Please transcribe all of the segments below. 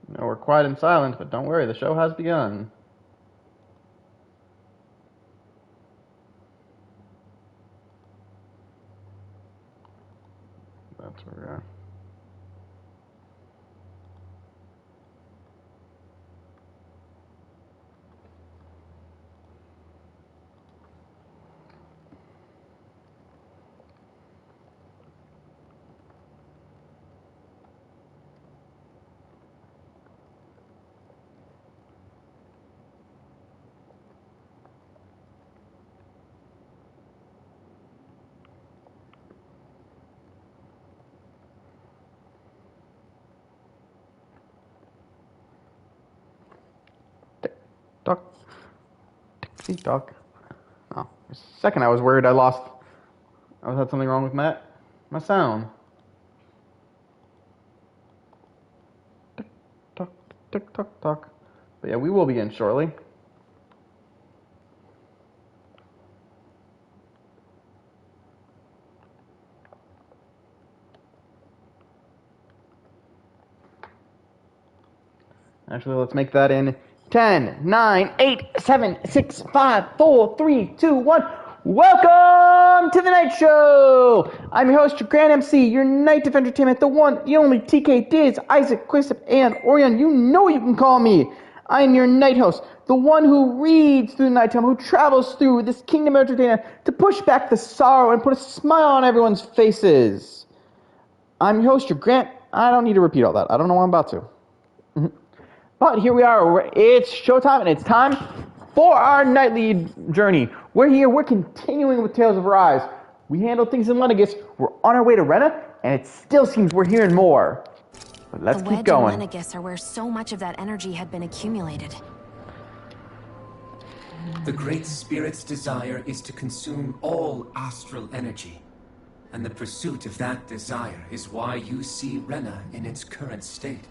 No, we're quiet and silent, but don't worry, the show has begun. That's where we are. Duck. Tick tock. Oh, for a second I was worried I had something wrong with my sound. Tick tock, tick tock, tock. But yeah, we will begin shortly. Actually, let's make that in 10, 9, 8, 7, 6, 5, 4, 3, 2, 1. Welcome to the Night Show! I'm your host, your Grand MC, your Night of Entertainment, the one, the only TK Diz, Isaac, Quisip, and Orion. You know you can call me. I'm your night host, the one who reads through the nighttime, who travels through this kingdom of entertainment to push back the sorrow and put a smile on everyone's faces. I'm your host, your Grant. I don't need to repeat all that. I don't know what I'm about to. But here we are. It's showtime, and it's time for our nightly journey. We're here. We're continuing with Tales of Arise. We handled things in Lenegis. We're on our way to Rena, and it still seems we're hearing more. But let's keep going. The Wedge and Lenegis are where so much of that energy had been accumulated. The Great Spirit's desire is to consume all astral energy. And the pursuit of that desire is why you see Rena in its current state.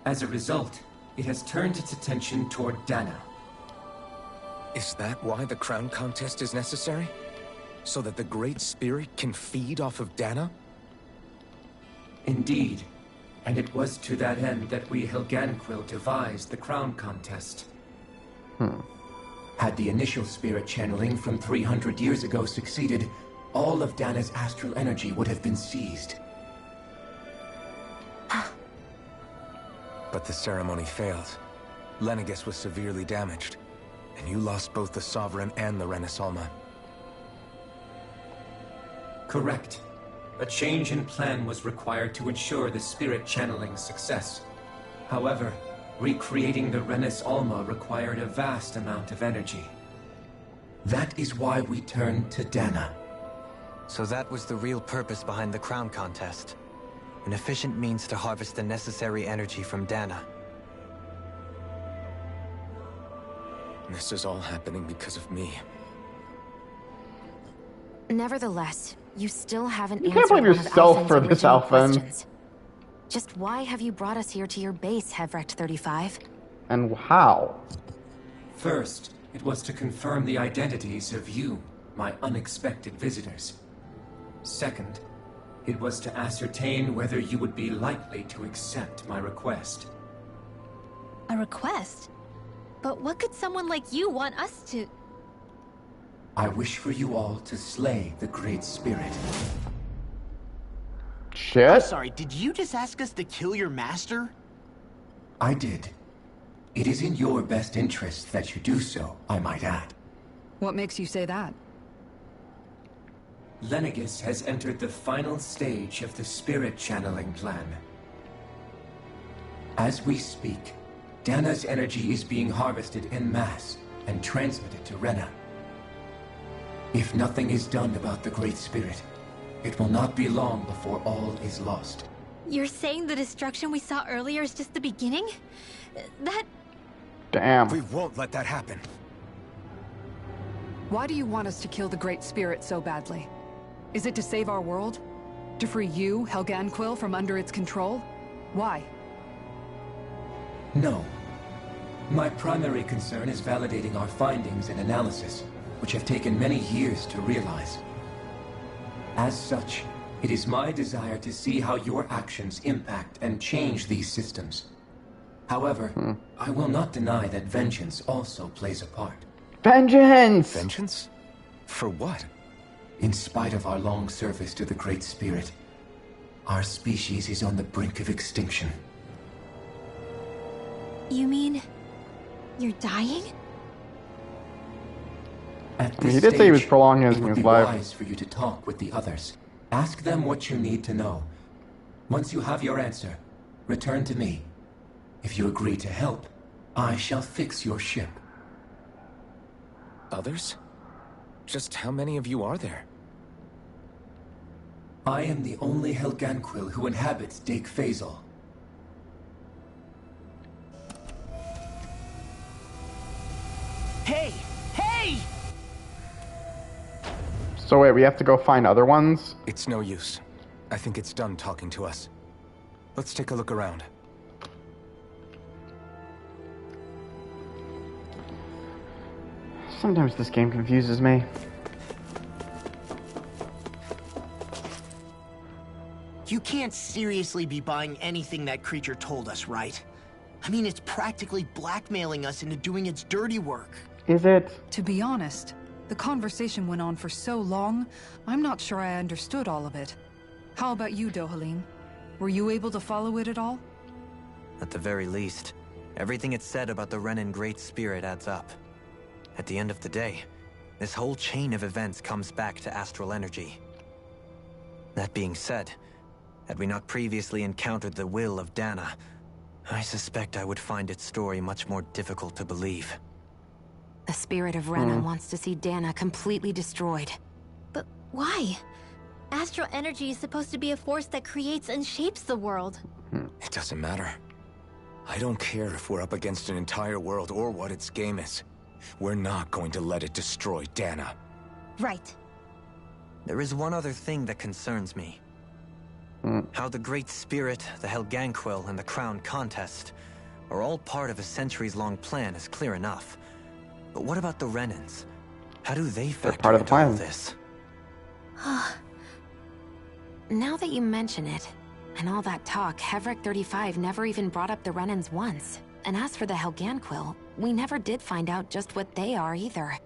As a result, it has turned its attention toward Dana. Is that why the crown contest is necessary? So that the Great Spirit can feed off of Dana? Indeed. And it was to that end that we Helganquil devised the crown contest. Had the initial spirit channeling from 300 years ago succeeded, all of Dana's astral energy would have been seized. But the ceremony failed. Lenegis was severely damaged, and you lost both the Sovereign and the Renasalma. Correct. A change in plan was required to ensure the spirit channeling's success. However, recreating the Renis Alma required a vast amount of energy. That is why we turned to Dana. So that was the real purpose behind the crown contest. An efficient means to harvest the necessary energy from Dana. This is all happening because of me. Nevertheless, you still haven't You answered can't blame one of yourself Alphen's for this, original Alphen. questions. Just why have you brought us here to your base, Hevrecht 35? And how? First, it was to confirm the identities of you, my unexpected visitors. Second, it was to ascertain whether you would be likely to accept my request. A request? But what could someone like you want us to... I wish for you all to slay the Great Spirit. Shit. I'm sorry, did you just ask us to kill your master? I did. It is in your best interest that you do so, I might add. What makes you say that? Lenegis has entered the final stage of the spirit channeling plan. As we speak, Dana's energy is being harvested en masse and transmitted to Rena. If nothing is done about the Great Spirit, it will not be long before all is lost. You're saying the destruction we saw earlier is just the beginning? That... Damn. We won't let that happen. Why do you want us to kill the Great Spirit so badly? Is it to save our world? To free you, Helganquil, from under its control? Why? No. My primary concern is validating our findings and analysis, which have taken many years to realize. As such, it is my desire to see how your actions impact and change these systems. However, I will not deny that vengeance also plays a part. Vengeance! Vengeance? For what? In spite of our long service to the Great Spirit, our species is on the brink of extinction. You mean you're dying? At I mean, this he did say he was stage, prolonging it would his be life. wise for you to talk with the others. Ask them what you need to know. Once you have your answer, return to me. If you agree to help, I shall fix your ship. Others? Just how many of you are there? I am the only Helganquil who inhabits Dake Faisal. Hey! Hey! So wait, we have to go find other ones? It's no use. I think it's done talking to us. Let's take a look around. Sometimes this game confuses me. You can't seriously be buying anything that creature told us, right? I mean, it's practically blackmailing us into doing its dirty work. Is it? To be honest, the conversation went on for so long, I'm not sure I understood all of it. How about you, Dohalim? Were you able to follow it at all? At the very least, everything it said about the Renan Great Spirit adds up. At the end of the day, this whole chain of events comes back to astral energy. That being said, had we not previously encountered the will of Dana, I suspect I would find its story much more difficult to believe. The spirit of Renan wants to see Dana completely destroyed. But why? Astral energy is supposed to be a force that creates and shapes the world. It doesn't matter. I don't care if we're up against an entire world or what its game is. We're not going to let it destroy Dana. Right. There is one other thing that concerns me. How the Great Spirit, the Helganquil, and the Crown Contest are all part of a centuries-long plan is clear enough. But what about the Renans? How do they factor part of the into all plan. this? Now that you mention it, and all that talk, Hevrek 35 never even brought up the Renans once. And as for the Helganquil, we never did find out just what they are either.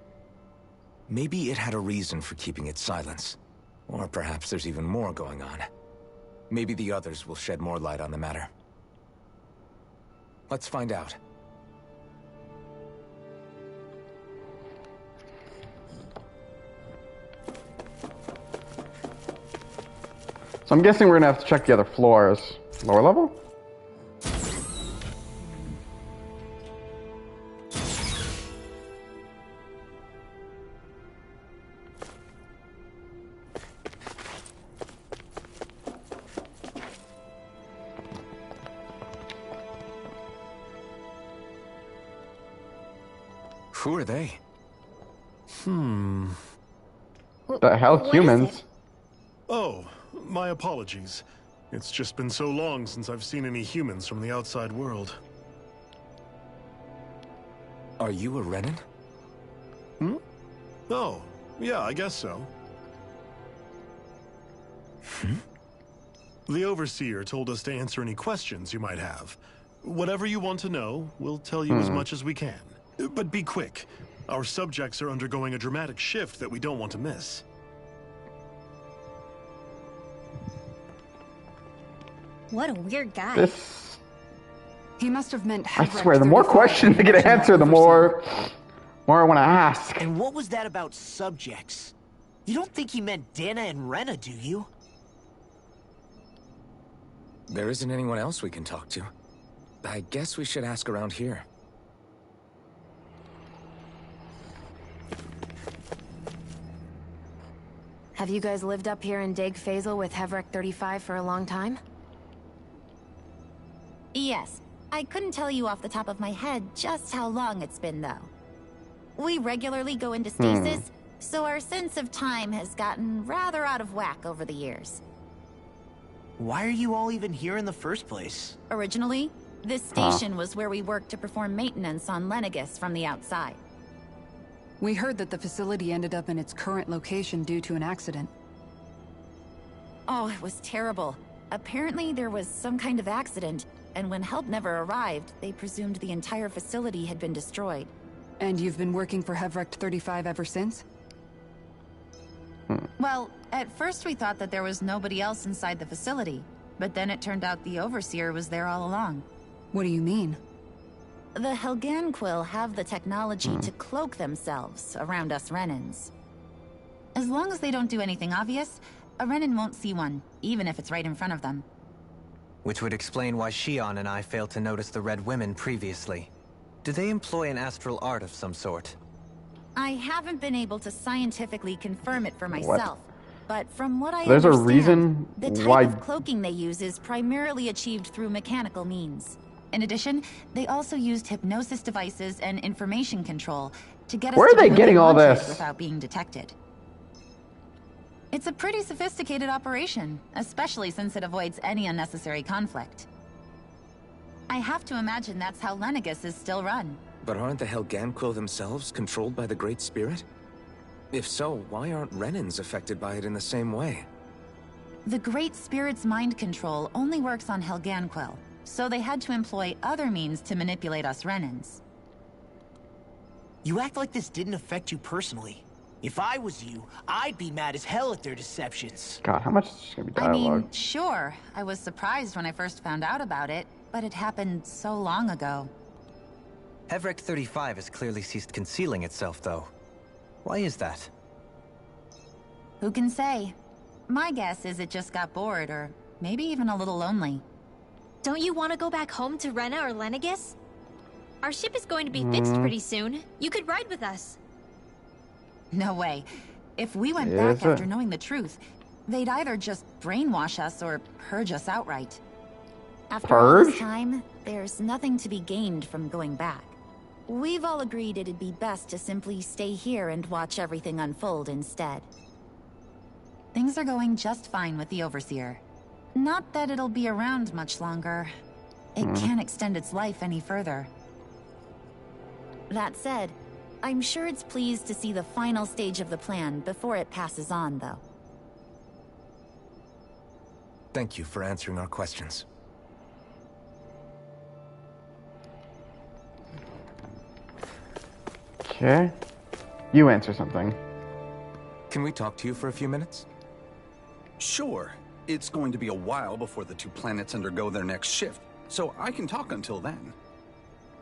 Maybe it had a reason for keeping its silence. Or perhaps there's even more going on. Maybe the others will shed more light on the matter. Let's find out. So I'm guessing we're gonna have to check the other floors. Lower level? Who are they? The hell, What is humans? it? Oh, my apologies. It's just been so long since I've seen any humans from the outside world. Are you a Renan? Oh, yeah, I guess so. The Overseer told us to answer any questions you might have. Whatever you want to know, we'll tell you as much as we can. But be quick. Our subjects are undergoing a dramatic shift that we don't want to miss. What a weird guy. This... He must have meant I Hevrek swear, the more 35 questions I get to answer, the Overseer. more I want to ask. And what was that about subjects? You don't think he meant Dana and Rena, do you? There isn't anyone else we can talk to. I guess we should ask around here. Have you guys lived up here in Dake Faisal with Hevrek 35 for a long time? Yes. I couldn't tell you off the top of my head just how long it's been, though. We regularly go into stasis, so our sense of time has gotten rather out of whack over the years. Why are you all even here in the first place? Originally, this station was where we worked to perform maintenance on Lenegis from the outside. We heard that the facility ended up in its current location due to an accident. Oh, it was terrible. Apparently there was some kind of accident, and when help never arrived, they presumed the entire facility had been destroyed. And you've been working for Hevrecht 35 ever since? Well, at first we thought that there was nobody else inside the facility, but then it turned out the Overseer was there all along. What do you mean? The Helganquil have the technology to cloak themselves around us Renans. As long as they don't do anything obvious, a Renan won't see one, even if it's right in front of them. Which would explain why Shion and I failed to notice the Red Women previously. Do they employ an astral art of some sort? I haven't been able to scientifically confirm it for myself, but from what I There's understand, a reason the type why of cloaking they use is primarily achieved through mechanical means. In addition, they also used hypnosis devices and information control to get us Where are to they do what getting all want this? without being detected. It's a pretty sophisticated operation, especially since it avoids any unnecessary conflict. I have to imagine that's how Lenegus is still run. But aren't the Helganquil themselves controlled by the Great Spirit? If so, why aren't Renans affected by it in the same way? The Great Spirit's mind control only works on Helganquil, so they had to employ other means to manipulate us Renans. You act like this didn't affect you personally. If I was you, I'd be mad as hell at their deceptions. God, how much is this gonna be I dialogue? mean, sure, I was surprised when I first found out about it, but it happened so long ago. Hevrecht 35 has clearly ceased concealing itself, though. Why is that? Who can say? My guess is it just got bored, or maybe even a little lonely. Don't you want to go back home to Rena or Lenegus? Our ship is going to be fixed pretty soon. You could ride with us. No way. If we went Yes, back after knowing the truth, they'd either just brainwash us or purge us outright. After all this Purge? time, there's nothing to be gained from going back. We've all agreed it'd be best to simply stay here and watch everything unfold instead. Things are going just fine with the Overseer. Not that it'll be around much longer. It can't extend its life any further. That said, I'm sure it's pleased to see the final stage of the plan before it passes on, though. Thank you for answering our questions. Okay. You answer something. Can we talk to you for a few minutes? Sure. It's going to be a while before the two planets undergo their next shift, so I can talk until then.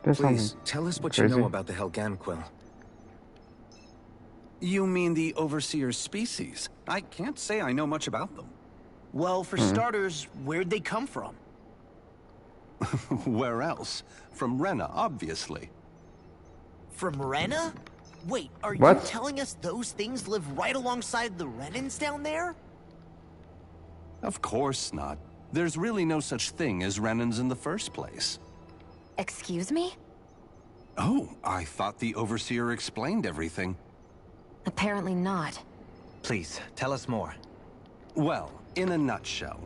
There's Please, something tell us what crazy. you know about the Helganquil. You mean the Overseer's species? I can't say I know much about them. Well, for starters, where'd they come from? Where else? From Rena, obviously. From Rena? Wait, are What? you telling us those things live right alongside the Renans down there? Of course not. There's really no such thing as Renans in the first place. Excuse me? Oh, I thought the Overseer explained everything. Apparently not. Please, tell us more. Well, in a nutshell,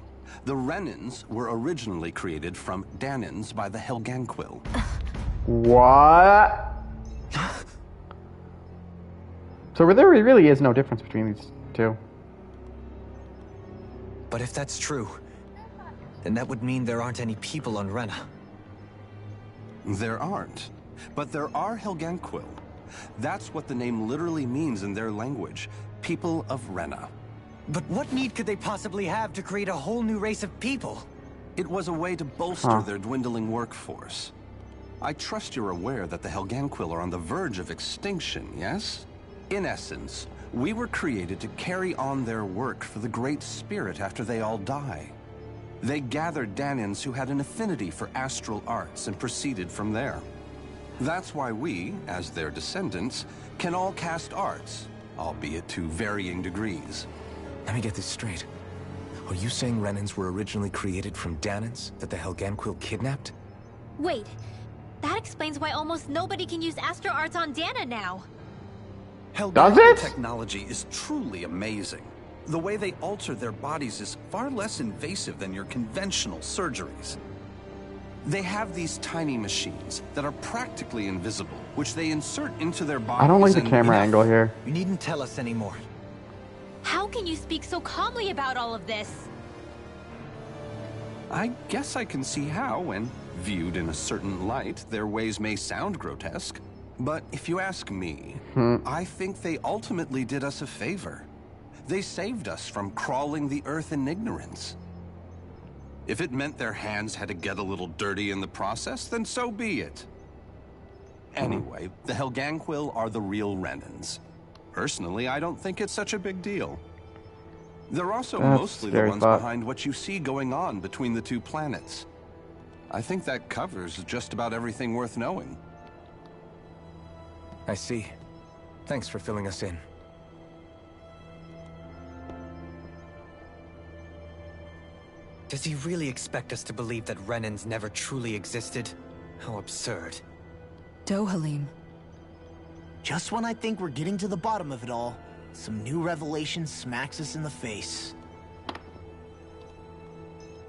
the Renans were originally created from Danans by the Helganquil. What? So there really is no difference between these two. But if that's true, then that would mean there aren't any people on Rena. There aren't, but there are Helganquil. That's what the name literally means in their language, people of Rena. But what need could they possibly have to create a whole new race of people? It was a way to bolster their dwindling workforce. I trust you're aware that the Helganquil are on the verge of extinction, yes? In essence, we were created to carry on their work for the Great Spirit after they all die. They gathered Danans who had an affinity for astral arts and proceeded from there. That's why we, as their descendants, can all cast arts, albeit to varying degrees. Let me get this straight. Are you saying Renans were originally created from Danans that the Helganquil kidnapped? Wait, that explains why almost nobody can use Astro Arts on Dana now. Helganquil technology is truly amazing. The way they alter their bodies is far less invasive than your conventional surgeries. They have these tiny machines that are practically invisible, which they insert into their bodies. I don't like the and camera angle here. You needn't tell us anymore. How can you speak so calmly about all of this? I guess I can see how, when viewed in a certain light, their ways may sound grotesque. But if you ask me, I think they ultimately did us a favor. They saved us from crawling the earth in ignorance. If it meant their hands had to get a little dirty in the process, then so be it. Anyway, the Helganquil are the real Renans. Personally, I don't think it's such a big deal. They're also mostly the ones behind what you see going on between the two planets. I think that covers just about everything worth knowing. I see. Thanks for filling us in. Does he really expect us to believe that Renans never truly existed? How absurd. Dohalim. Just when I think we're getting to the bottom of it all, some new revelation smacks us in the face.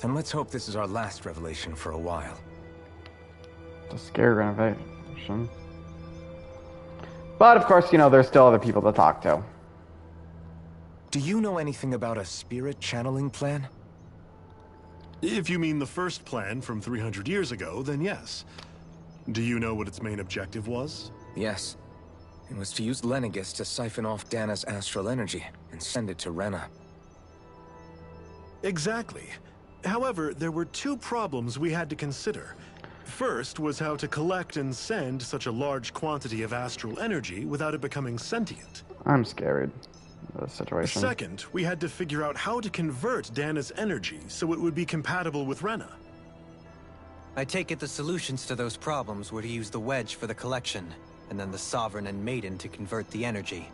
And let's hope this is our last revelation for a while. The scary renovation. But of course, you know, there's still other people to talk to. Do you know anything about a spirit channeling plan? If you mean the first plan from 300 years ago, then yes. Do you know what its main objective was? Yes. It was to use Lenegis to siphon off Dana's astral energy and send it to Rena. Exactly. However, there were two problems we had to consider. First was how to collect and send such a large quantity of astral energy without it becoming sentient. I'm scared of the situation. Second, we had to figure out how to convert Dana's energy so it would be compatible with Rena. I take it the solutions to those problems were to use the wedge for the collection, and then the Sovereign and Maiden to convert the energy.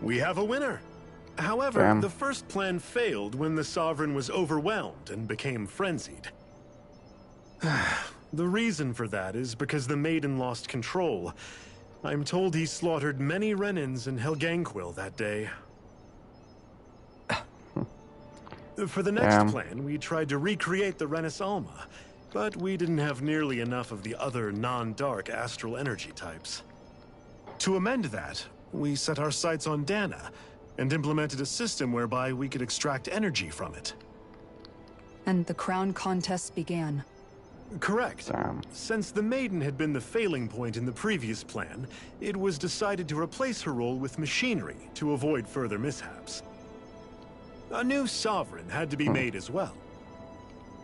We have a winner! However, the first plan failed when the Sovereign was overwhelmed and became frenzied. The reason for that is because the Maiden lost control. I'm told he slaughtered many Renans in Helganquil that day. For the next plan, we tried to recreate the Renis Alma, but we didn't have nearly enough of the other non-dark astral energy types. To amend that, we set our sights on Dana, and implemented a system whereby we could extract energy from it. And the crown contest began. Correct. Since the Maiden had been the failing point in the previous plan, it was decided to replace her role with machinery to avoid further mishaps. A new Sovereign had to be made as well.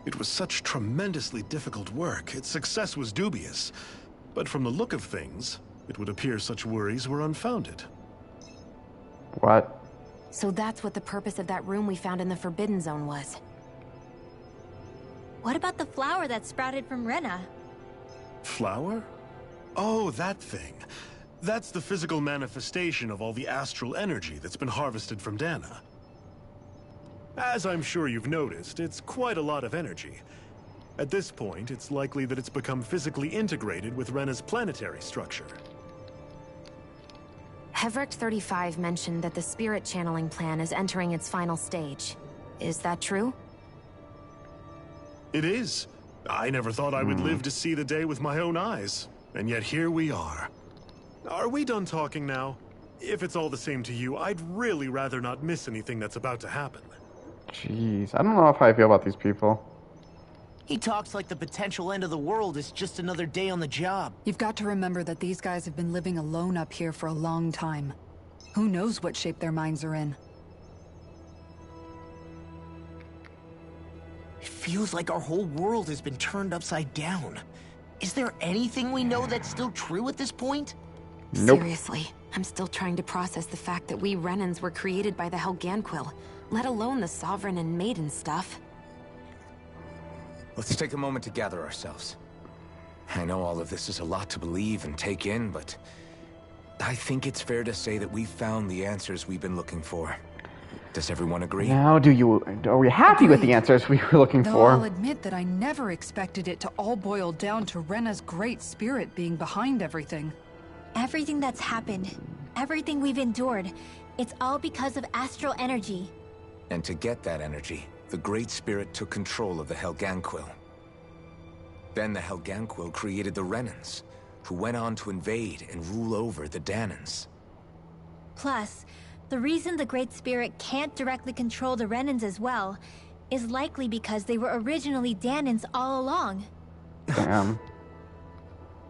It was such tremendously difficult work, its success was dubious. But from the look of things, it would appear such worries were unfounded. What? So that's what the purpose of that room we found in the Forbidden Zone was. What about the flower that sprouted from Rena? Flower? Oh, that thing. That's the physical manifestation of all the astral energy that's been harvested from Dana. As I'm sure you've noticed, it's quite a lot of energy. At this point, it's likely that it's become physically integrated with Rena's planetary structure. Hevericht 35 mentioned that the spirit channeling plan is entering its final stage. Is that true? It is. I never thought I would live to see the day with my own eyes. And yet here we are. Are we done talking now? If it's all the same to you, I'd really rather not miss anything that's about to happen. Jeez, I don't know how I feel about these people. He talks like the potential end of the world is just another day on the job. You've got to remember that these guys have been living alone up here for a long time. Who knows what shape their minds are in? It feels like our whole world has been turned upside down. Is there anything we know that's still true at this point? Nope. Seriously, I'm still trying to process the fact that we Renans were created by the Helganquil, let alone the Sovereign and Maiden stuff. Let's take a moment to gather ourselves. I know all of this is a lot to believe and take in, but I think it's fair to say that we've found the answers we've been looking for. Does everyone agree? Now, are we happy with the answers we were looking for? I'll admit that I never expected it to all boil down to Rena's great spirit being behind everything. Everything that's happened, everything we've endured, it's all because of astral energy. And to get that energy, the Great Spirit took control of the Helganquil. Then the Helganquil created the Renans, who went on to invade and rule over the Danans. Plus, the reason the Great Spirit can't directly control the Renans as well is likely because they were originally Dahnans all along. Damn.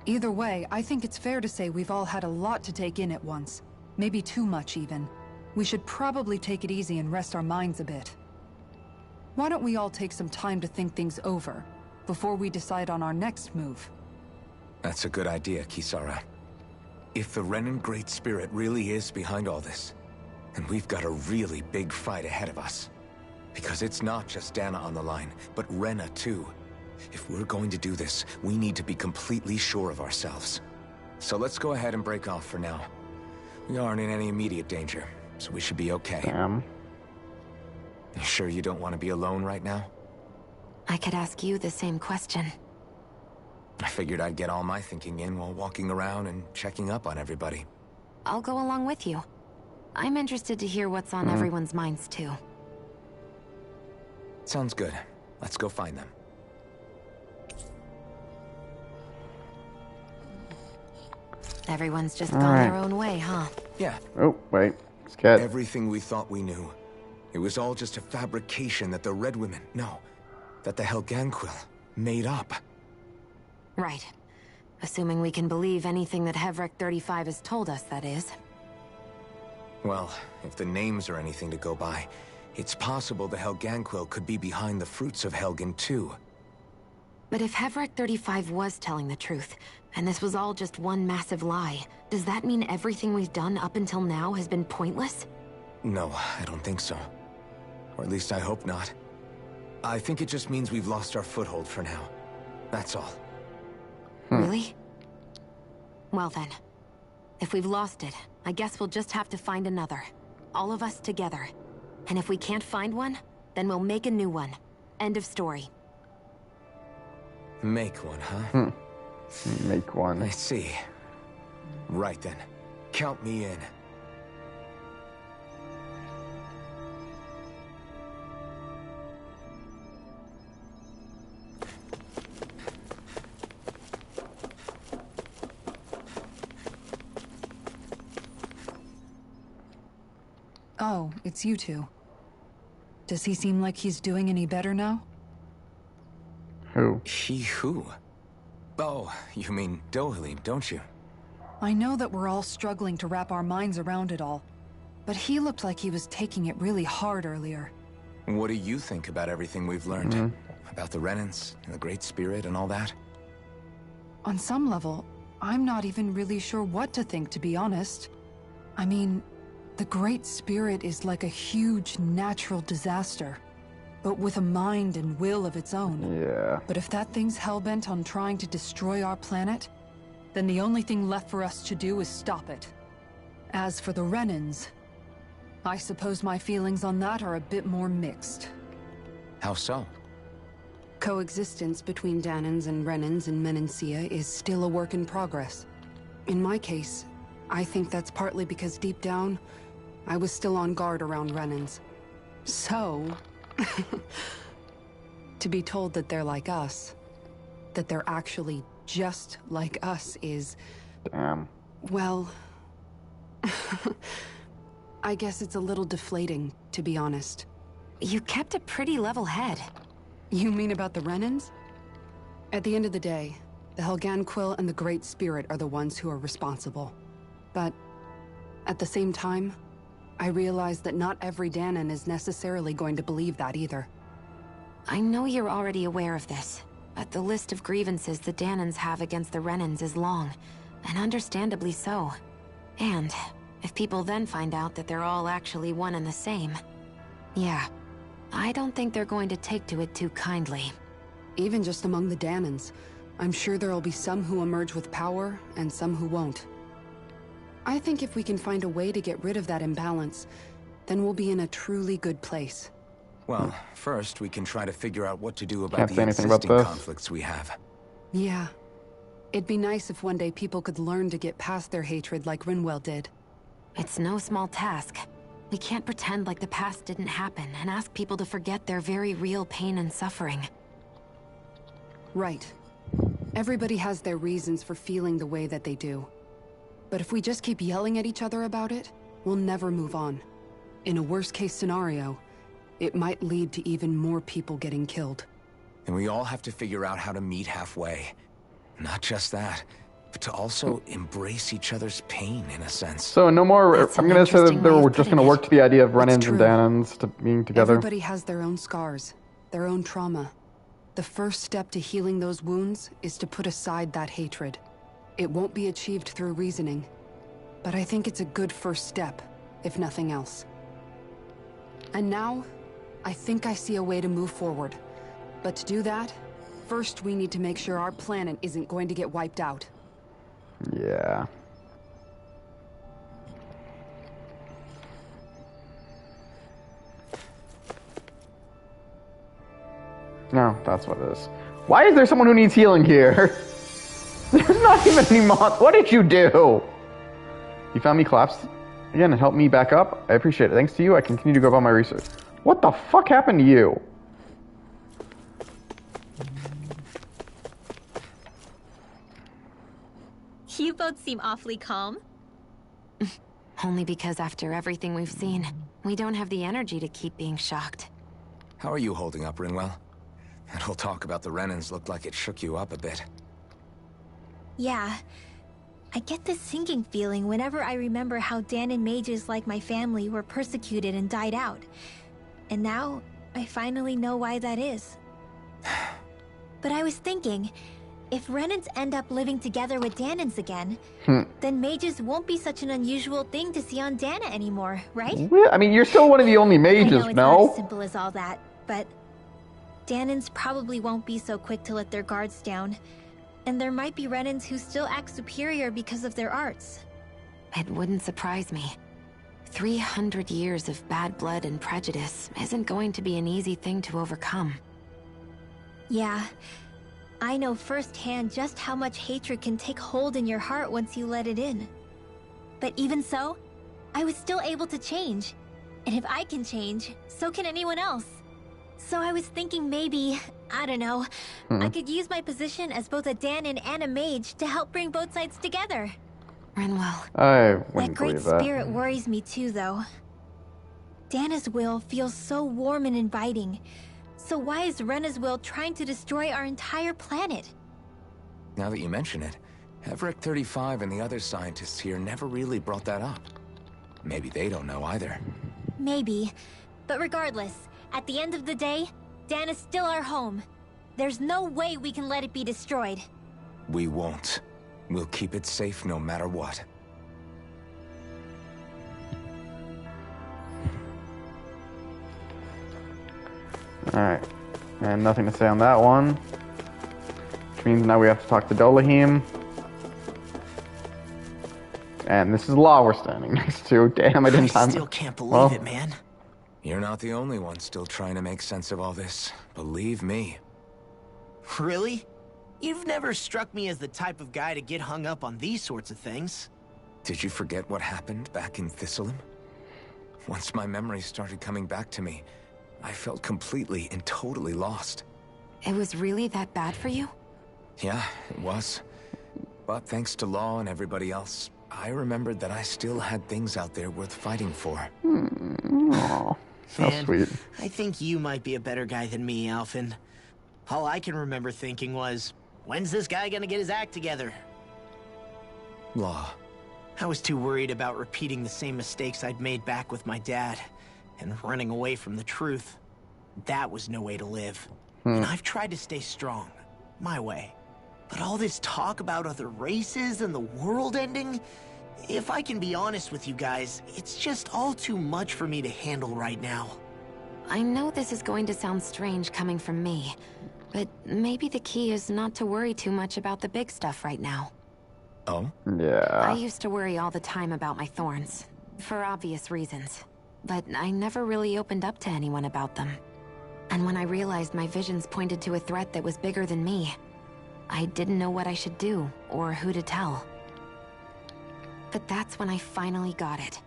Either way, I think it's fair to say we've all had a lot to take in at once. Maybe too much, even. We should probably take it easy and rest our minds a bit. Why don't we all take some time to think things over, before we decide on our next move? That's a good idea, Kisara. If the Renan Great Spirit really is behind all this, then we've got a really big fight ahead of us. Because it's not just Dahna on the line, but Rena too. If we're going to do this, we need to be completely sure of ourselves. So let's go ahead and break off for now. We aren't in any immediate danger, so we should be okay. Damn. You sure you don't want to be alone right now? I could ask you the same question. I figured I'd get all my thinking in while walking around and checking up on everybody. I'll go along with you. I'm interested to hear what's on everyone's minds, too. Sounds good. Let's go find them. Everyone's just gone their own way, huh? Yeah. Oh, wait. Scared. Everything we thought we knew. It was all just a fabrication that the Red Women, that the Helganquil made up. Right. Assuming we can believe anything that Hevric 35 has told us, that is. Well, if the names are anything to go by, it's possible the Helganquil could be behind the fruits of Helgen too. But if Hevric 35 was telling the truth, and this was all just one massive lie, does that mean everything we've done up until now has been pointless? No, I don't think so. Or at least I hope not. I think it just means we've lost our foothold for now. That's all. Really? Well then, if we've lost it, I guess we'll just have to find another. All of us together. And if we can't find one, then we'll make a new one. End of story. Make one, huh? Make one. I see. Right then. Count me in. Oh, it's you two. Does he seem like he's doing any better now? Who? He who? Oh, you mean Dohalim, don't you? I know that we're all struggling to wrap our minds around it all, but he looked like he was taking it really hard earlier. What do you think about everything we've learned? About the Renans, and the Great Spirit, and all that? On some level, I'm not even really sure what to think, to be honest. I mean, the Great Spirit is like a huge natural disaster, but with a mind and will of its own. Yeah. But if that thing's hellbent on trying to destroy our planet, then the only thing left for us to do is stop it. As for the Renans, I suppose my feelings on that are a bit more mixed. How so? Coexistence between Dahnans and Renans in Menancia is still a work in progress. In my case, I think that's partly because deep down, I was still on guard around Renans. So, to be told that they're like us, that they're actually just like us is... Damn. Well... I guess it's a little deflating, to be honest. You kept a pretty level head. You mean about the Renans? At the end of the day, the Helganquil and the Great Spirit are the ones who are responsible. But at the same time, I realize that not every Dahnan is necessarily going to believe that either. I know you're already aware of this, but the list of grievances the Dahnans have against the Renans is long, and understandably so. And if people then find out that they're all actually one and the same, yeah, I don't think they're going to take to it too kindly. Even just among the Dahnans, I'm sure there'll be some who emerge with power and some who won't. I think if we can find a way to get rid of that imbalance, then we'll be in a truly good place. Well, first we can try to figure out what to do about Can't say the anything about existing this. conflicts we have. Yeah. It'd be nice if one day people could learn to get past their hatred like Rinwell did. It's no small task. We can't pretend like the past didn't happen and ask people to forget their very real pain and suffering. Right. Everybody has their reasons for feeling the way that they do. But if we just keep yelling at each other about it, we'll never move on. In a worst-case scenario, It might lead to even more people getting killed. And we all have to figure out how to meet halfway. Not just that, but to also embrace each other's pain in a sense. So no more. That's I'm an gonna say that interesting they're way of just putting gonna work it. to the idea of Renans and true. Danans to being together. Everybody has their own scars, their own trauma. The first step to healing those wounds is to put aside that hatred. It won't be achieved through reasoning, but I think it's a good first step, if nothing else. And now, I think I see a way to move forward. But to do that, first we need to make sure our planet isn't going to get wiped out. Yeah. No, that's what it is. Why is there someone who needs healing here? There's not even any moth. What did you do? You found me collapsed again and helped me back up. I appreciate it. Thanks to you, I continue to go about my research. What the fuck happened to you? You both seem awfully calm. Only because after everything we've seen, we don't have the energy to keep being shocked. How are you holding up, Rinwell? That whole talk about the Renans looked like it shook you up a bit. Yeah. I get this sinking feeling whenever I remember how Danan mages like my family were persecuted and died out. And now, I finally know why that is. But I was thinking, if Renans end up living together with Danans again, then mages won't be such an unusual thing to see on Dana anymore, right? Well, I mean, you're still one of the only mages, I know it's not no? as simple as all that, but Danans probably won't be so quick to let their guards down. And there might be Renans who still act superior because of their arts. It wouldn't surprise me. 300 years of bad blood and prejudice isn't going to be an easy thing to overcome. Yeah. I know firsthand just how much hatred can take hold in your heart once you let it in. But even so, I was still able to change. And if I can change, so can anyone else. So I was thinking maybe, I don't know, I could use my position as both a Danan and a mage to help bring both sides together. Rinwell. I That wouldn't great believe that. spirit worries me too, though. Dana's will feels so warm and inviting. So why is Rena's will trying to destroy our entire planet? Now that you mention it, Everett 35 and the other scientists here never really brought that up. Maybe they don't know either. Maybe. But regardless, at the end of the day, Dana's still our home. There's no way we can let it be destroyed. We won't. We'll keep it safe no matter what. Alright. And nothing to say on that one. Which means now we have to talk to Dolahim. And this is Law we're standing next to. Damn, I didn't I time. still can't believe it, man. You're not the only one still trying to make sense of all this. Believe me. Really? You've never struck me as the type of guy to get hung up on these sorts of things. Did you forget what happened back in Thistleum? Once my memories started coming back to me, I felt completely and totally lost. It was really that bad for you? Yeah, it was. But thanks to Law and everybody else, I remembered that I still had things out there worth fighting for. Aw, how Man, sweet. I think you might be a better guy than me, Alphen. All I can remember thinking was, when's this guy gonna get his act together? Law. I was too worried about repeating the same mistakes I'd made back with my dad, and running away from the truth. That was no way to live. And I've tried to stay strong, my way. But all this talk about other races and the world ending, if I can be honest with you guys, it's just all too much for me to handle right now. I know this is going to sound strange coming from me, but maybe the key is not to worry too much about the big stuff right now. Oh? I Yeah. used to worry all the time about my thorns, for obvious reasons. But I never really opened up to anyone about them. And when I realized my visions pointed to a threat that was bigger than me, I didn't know what I should do, or who to tell. But that's when I finally got it.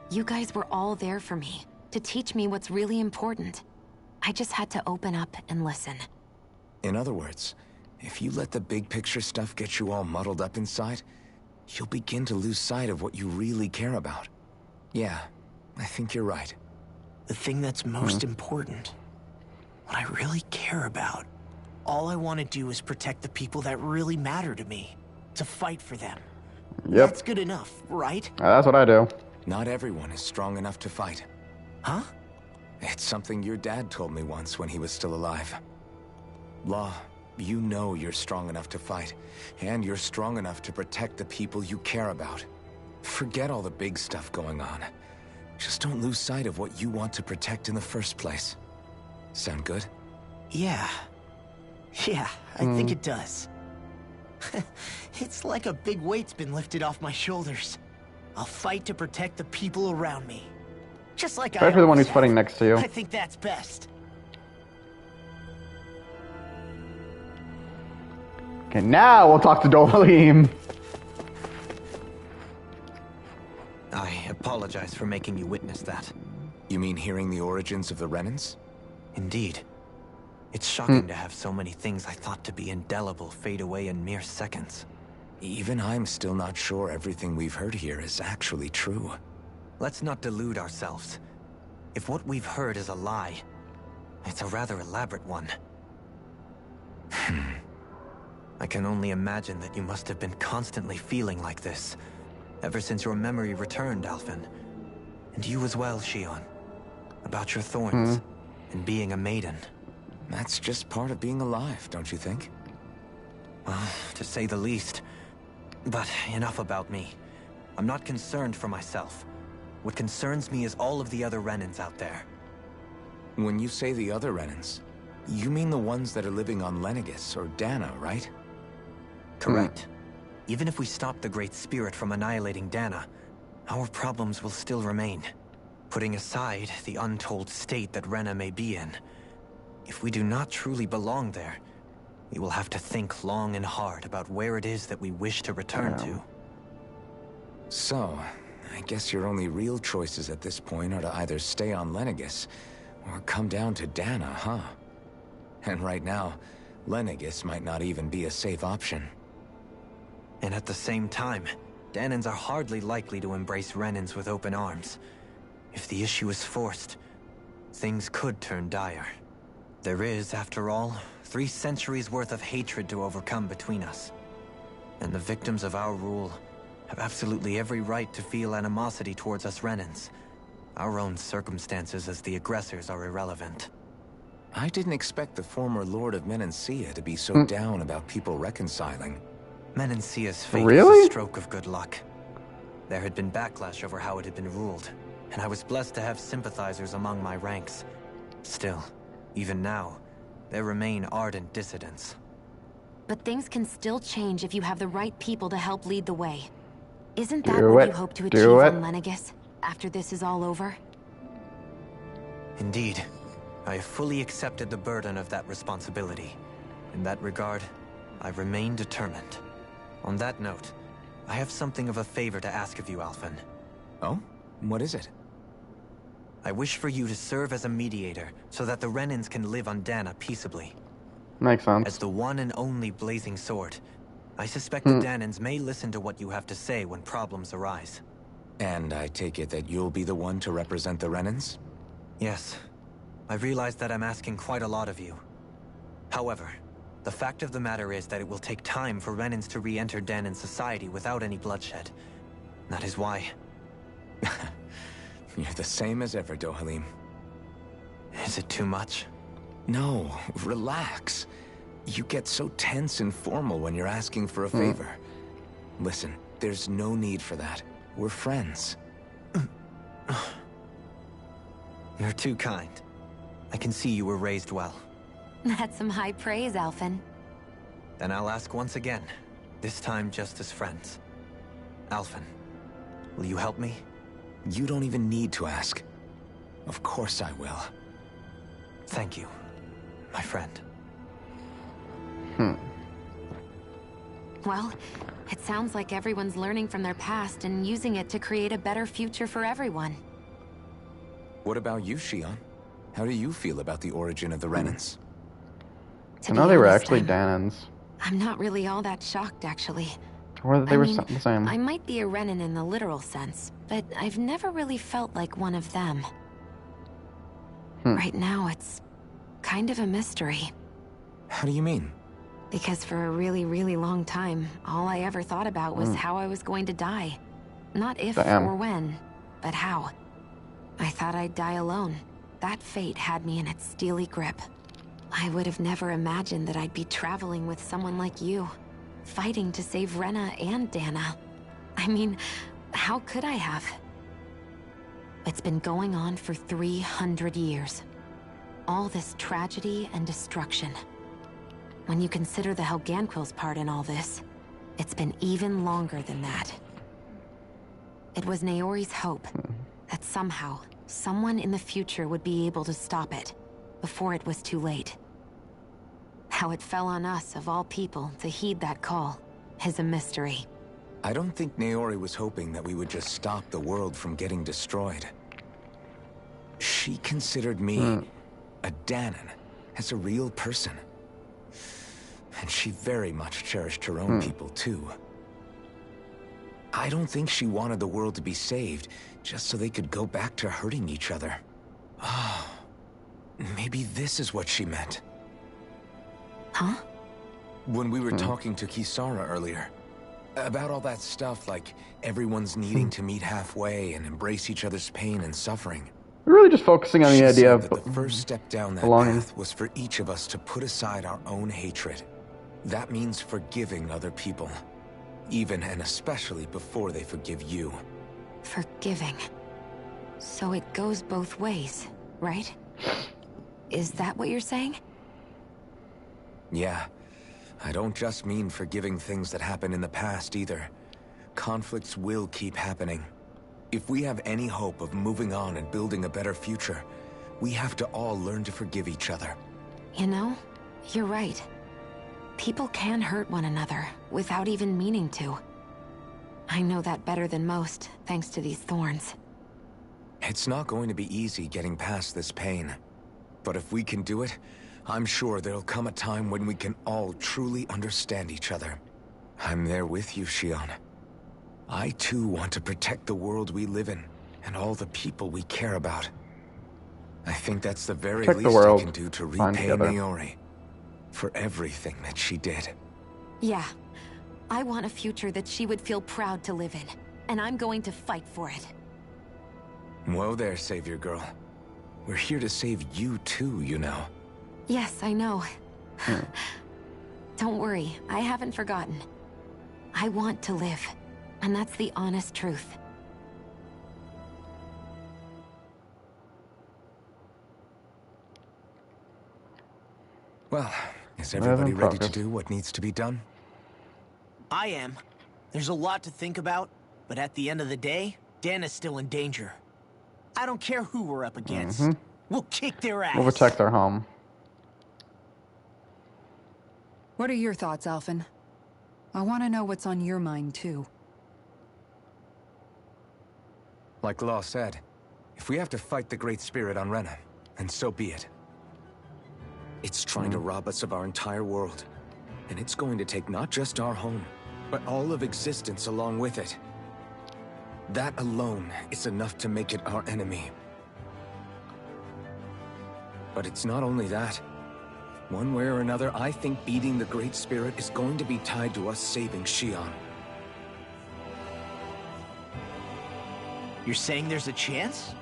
You guys were all there for me, to teach me what's really important. I just had to open up and listen. In other words, if you let the big picture stuff get you all muddled up inside, you'll begin to lose sight of what you really care about. Yeah, I think you're right. The thing that's most important. What I really care about. All I want to do is protect the people that really matter to me. To fight for them. Yep. That's good enough, right? That's what I do. Not everyone is strong enough to fight. Huh? It's something your dad told me once when he was still alive. Law, you know you're strong enough to fight, and you're strong enough to protect the people you care about. Forget all the big stuff going on. Just don't lose sight of what you want to protect in the first place. Sound good? Yeah. Yeah, I think it does. It's like a big weight's been lifted off my shoulders. I'll fight to protect the people around me. Just like Especially the one who's fighting next to you. I think that's best. Okay, now we'll talk to Dohalim. I apologize for making you witness that. You mean hearing the origins of the Renans? Indeed. It's shocking to have so many things I thought to be indelible fade away in mere seconds. Even I'm still not sure everything we've heard here is actually true. Let's not delude ourselves. If what we've heard is a lie, it's a rather elaborate one. I can only imagine that you must have been constantly feeling like this, ever since your memory returned, Alphen. And you as well, Shion. About your thorns, and being a maiden. That's just part of being alive, don't you think? Well, to say the least. But enough about me. I'm not concerned for myself. What concerns me is all of the other Renans out there. When you say the other Renans, you mean the ones that are living on Lenegis or Dana, right? Correct. Even if we stop the Great Spirit from annihilating Dana, our problems will still remain. Putting aside the untold state that Rena may be in, if we do not truly belong there, we will have to think long and hard about where it is that we wish to return to. So, I guess your only real choices at this point are to either stay on Lenegis, or come down to Dana, huh? And right now, Lenegis might not even be a safe option. And at the same time, Danans are hardly likely to embrace Renans with open arms. If the issue is forced, things could turn dire. There is, after all, 3 centuries worth of hatred to overcome between us. And the victims of our rule have absolutely every right to feel animosity towards us Renans. Our own circumstances as the aggressors are irrelevant. I didn't expect the former Lord of Menancia to be so down about people reconciling. Menancia's fate was a stroke of good luck. There had been backlash over how it had been ruled, and I was blessed to have sympathizers among my ranks. Still, even now, there remain ardent dissidents. But things can still change if you have the right people to help lead the way. Isn't that what you hope to achieve on Lenegis, after this is all over? Indeed. I have fully accepted the burden of that responsibility. In that regard, I remain determined. On that note, I have something of a favor to ask of you, Alphen. Oh? What is it? I wish for you to serve as a mediator, so that the Renans can live on Dana peaceably. Makes sense. As the one and only Blazing Sword, I suspect the Danans may listen to what you have to say when problems arise. And I take it that you'll be the one to represent the Renans? Yes. I realize that I'm asking quite a lot of you. However, the fact of the matter is that it will take time for Renans to re-enter Danan society without any bloodshed. That is why... You're the same as ever, Dohalim. Is it too much? No, relax. You get so tense and formal when you're asking for a favor. Listen, there's no need for that. We're friends. You're too kind. I can see you were raised well. That's some high praise, Alphen. Then I'll ask once again, this time just as friends. Alphen, will you help me? You don't even need to ask. Of course I will. Thank you, my friend. Well, it sounds like everyone's learning from their past and using it to create a better future for everyone. What about you, Shion? How do you feel about the origin of the Renans? I know they were actually Danans. I'm not really all that shocked, actually. Or they were the same. I might be a Renan in the literal sense, but I've never really felt like one of them. Right now, it's kind of a mystery. How do you mean? Because for a really, really long time, all I ever thought about was how I was going to die. Not if or when, but how. I thought I'd die alone. That fate had me in its steely grip. I would have never imagined that I'd be traveling with someone like you, fighting to save Rena and Dana. I mean, how could I have? It's been going on for 300 years. All this tragedy and destruction. When you consider the Helganquil's part in all this, it's been even longer than that. It was Naori's hope that somehow, someone in the future would be able to stop it, before it was too late. How it fell on us, of all people, to heed that call, is a mystery. I don't think Naori was hoping that we would just stop the world from getting destroyed. She considered me, a Danan, as a real person. And she very much cherished her own people, too. I don't think she wanted the world to be saved, just so they could go back to hurting each other. Oh, maybe this is what she meant. Huh? When we were talking to Kisara earlier, about all that stuff like everyone's needing to meet halfway and embrace each other's pain and suffering. We're really just focusing on the idea of the first step down that belonging. path was for each of us to put aside our own hatred. That means forgiving other people, even and especially before they forgive you. Forgiving. So it goes both ways, right? Is that what you're saying? Yeah. I don't just mean forgiving things that happened in the past either. Conflicts will keep happening. If we have any hope of moving on and building a better future, we have to all learn to forgive each other. You know, you're right. People can hurt one another without even meaning to. I know that better than most, thanks to these thorns. It's not going to be easy getting past this pain. But if we can do it, I'm sure there'll come a time when we can all truly understand each other. I'm there with you, Shion. I too want to protect the world we live in, and all the people we care about. I think that's the very least I can do to repay Naori for everything that she did. Yeah. I want a future that she would feel proud to live in, and I'm going to fight for it. Whoa there, Savior Girl. We're here to save you too, you know. Yes, I know. Don't worry, I haven't forgotten. I want to live, and that's the honest truth. Well, is everybody ready to do what needs to be done? I am. There's a lot to think about, but at the end of the day, Dan is still in danger. I don't care who we're up against. We'll kick their ass. We'll protect their home. What are your thoughts, Alphen? I want to know what's on your mind, too. Like Law said, if we have to fight the Great Spirit on Rena, then so be it. It's trying to rob us of our entire world. And it's going to take not just our home, but all of existence along with it. That alone is enough to make it our enemy. But it's not only that. One way or another, I think beating the Great Spirit is going to be tied to us saving Shion. You're saying there's a chance?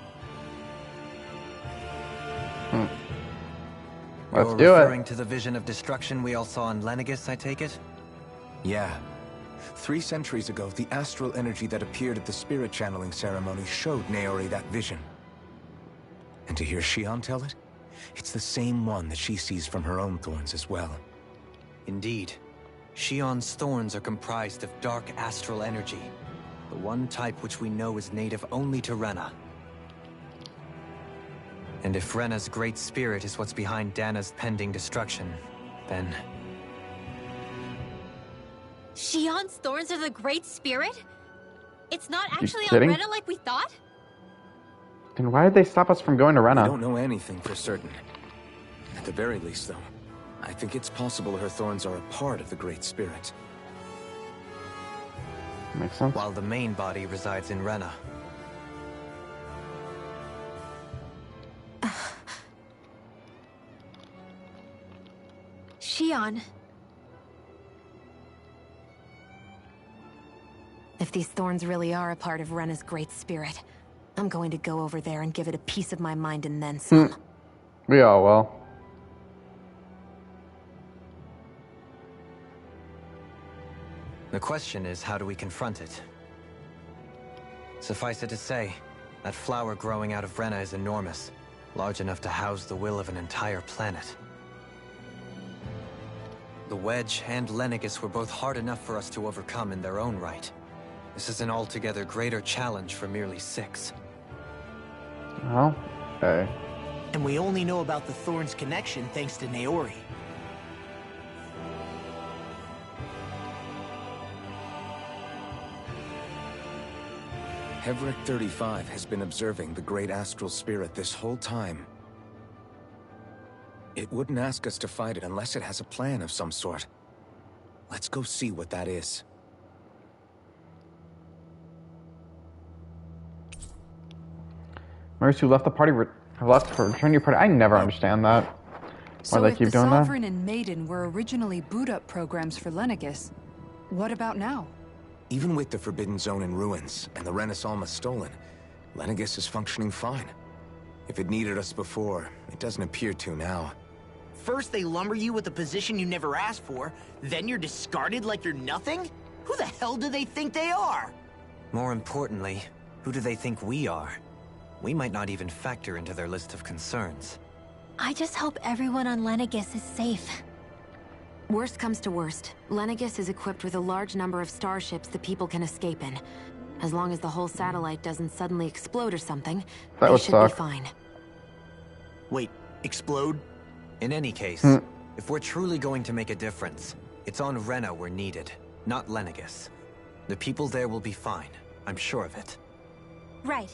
Let's You're do referring it. to the vision of destruction we all saw in Lenegis, I take it? Yeah. 3 centuries ago, the astral energy that appeared at the spirit channeling ceremony showed Naori that vision. And to hear Shion tell it, it's the same one that she sees from her own thorns as well. Indeed. Shion's thorns are comprised of dark astral energy, the one type which we know is native only to Rena. And if Rena's great spirit is what's behind Dana's pending destruction, then... Shion's thorns are the Great Spirit? It's not actually on kidding? Rena like we thought? Then why did they stop us from going to I Rena? don't know anything for certain. At the very least, though, I think it's possible her thorns are a part of the Great Spirit. Makes sense. while the main body resides in Rena. Shion. If these thorns really are a part of Rena's great spirit, I'm going to go over there and give it a piece of my mind and then some. We all will. The question is, how do we confront it? Suffice it to say, that flower growing out of Rena is enormous, large enough to house the will of an entire planet. The Wedge and Lenegis were both hard enough for us to overcome in their own right. This is an altogether greater challenge for merely 6. Oh, okay. And we only know about the Thorns' connection thanks to Naori. Heverick 35 has been observing the great astral spirit this whole time. It wouldn't ask us to fight it unless it has a plan of some sort. Let's go see what that is. Members who left the party have left for return to your party. I never understand that. Why So they if keep the doing that? Sovereign and Maiden were originally boot-up programs for Lenegis, what about now? Even with the Forbidden Zone in ruins and the Renis Alma stolen, Lenegis is functioning fine. If it needed us before, it doesn't appear to now. First they lumber you with a position you never asked for, then you're discarded like you're nothing? Who the hell do they think they are? More importantly, who do they think we are? We might not even factor into their list of concerns. I just hope everyone on Lenegis is safe. Worst comes to worst, Lenegis is equipped with a large number of starships that people can escape in. As long as the whole satellite doesn't suddenly explode or something, That they would should suck. be fine. Wait, explode? In any case, if we're truly going to make a difference, it's on Rena we're needed, not Lenegis. The people there will be fine, I'm sure of it. Right.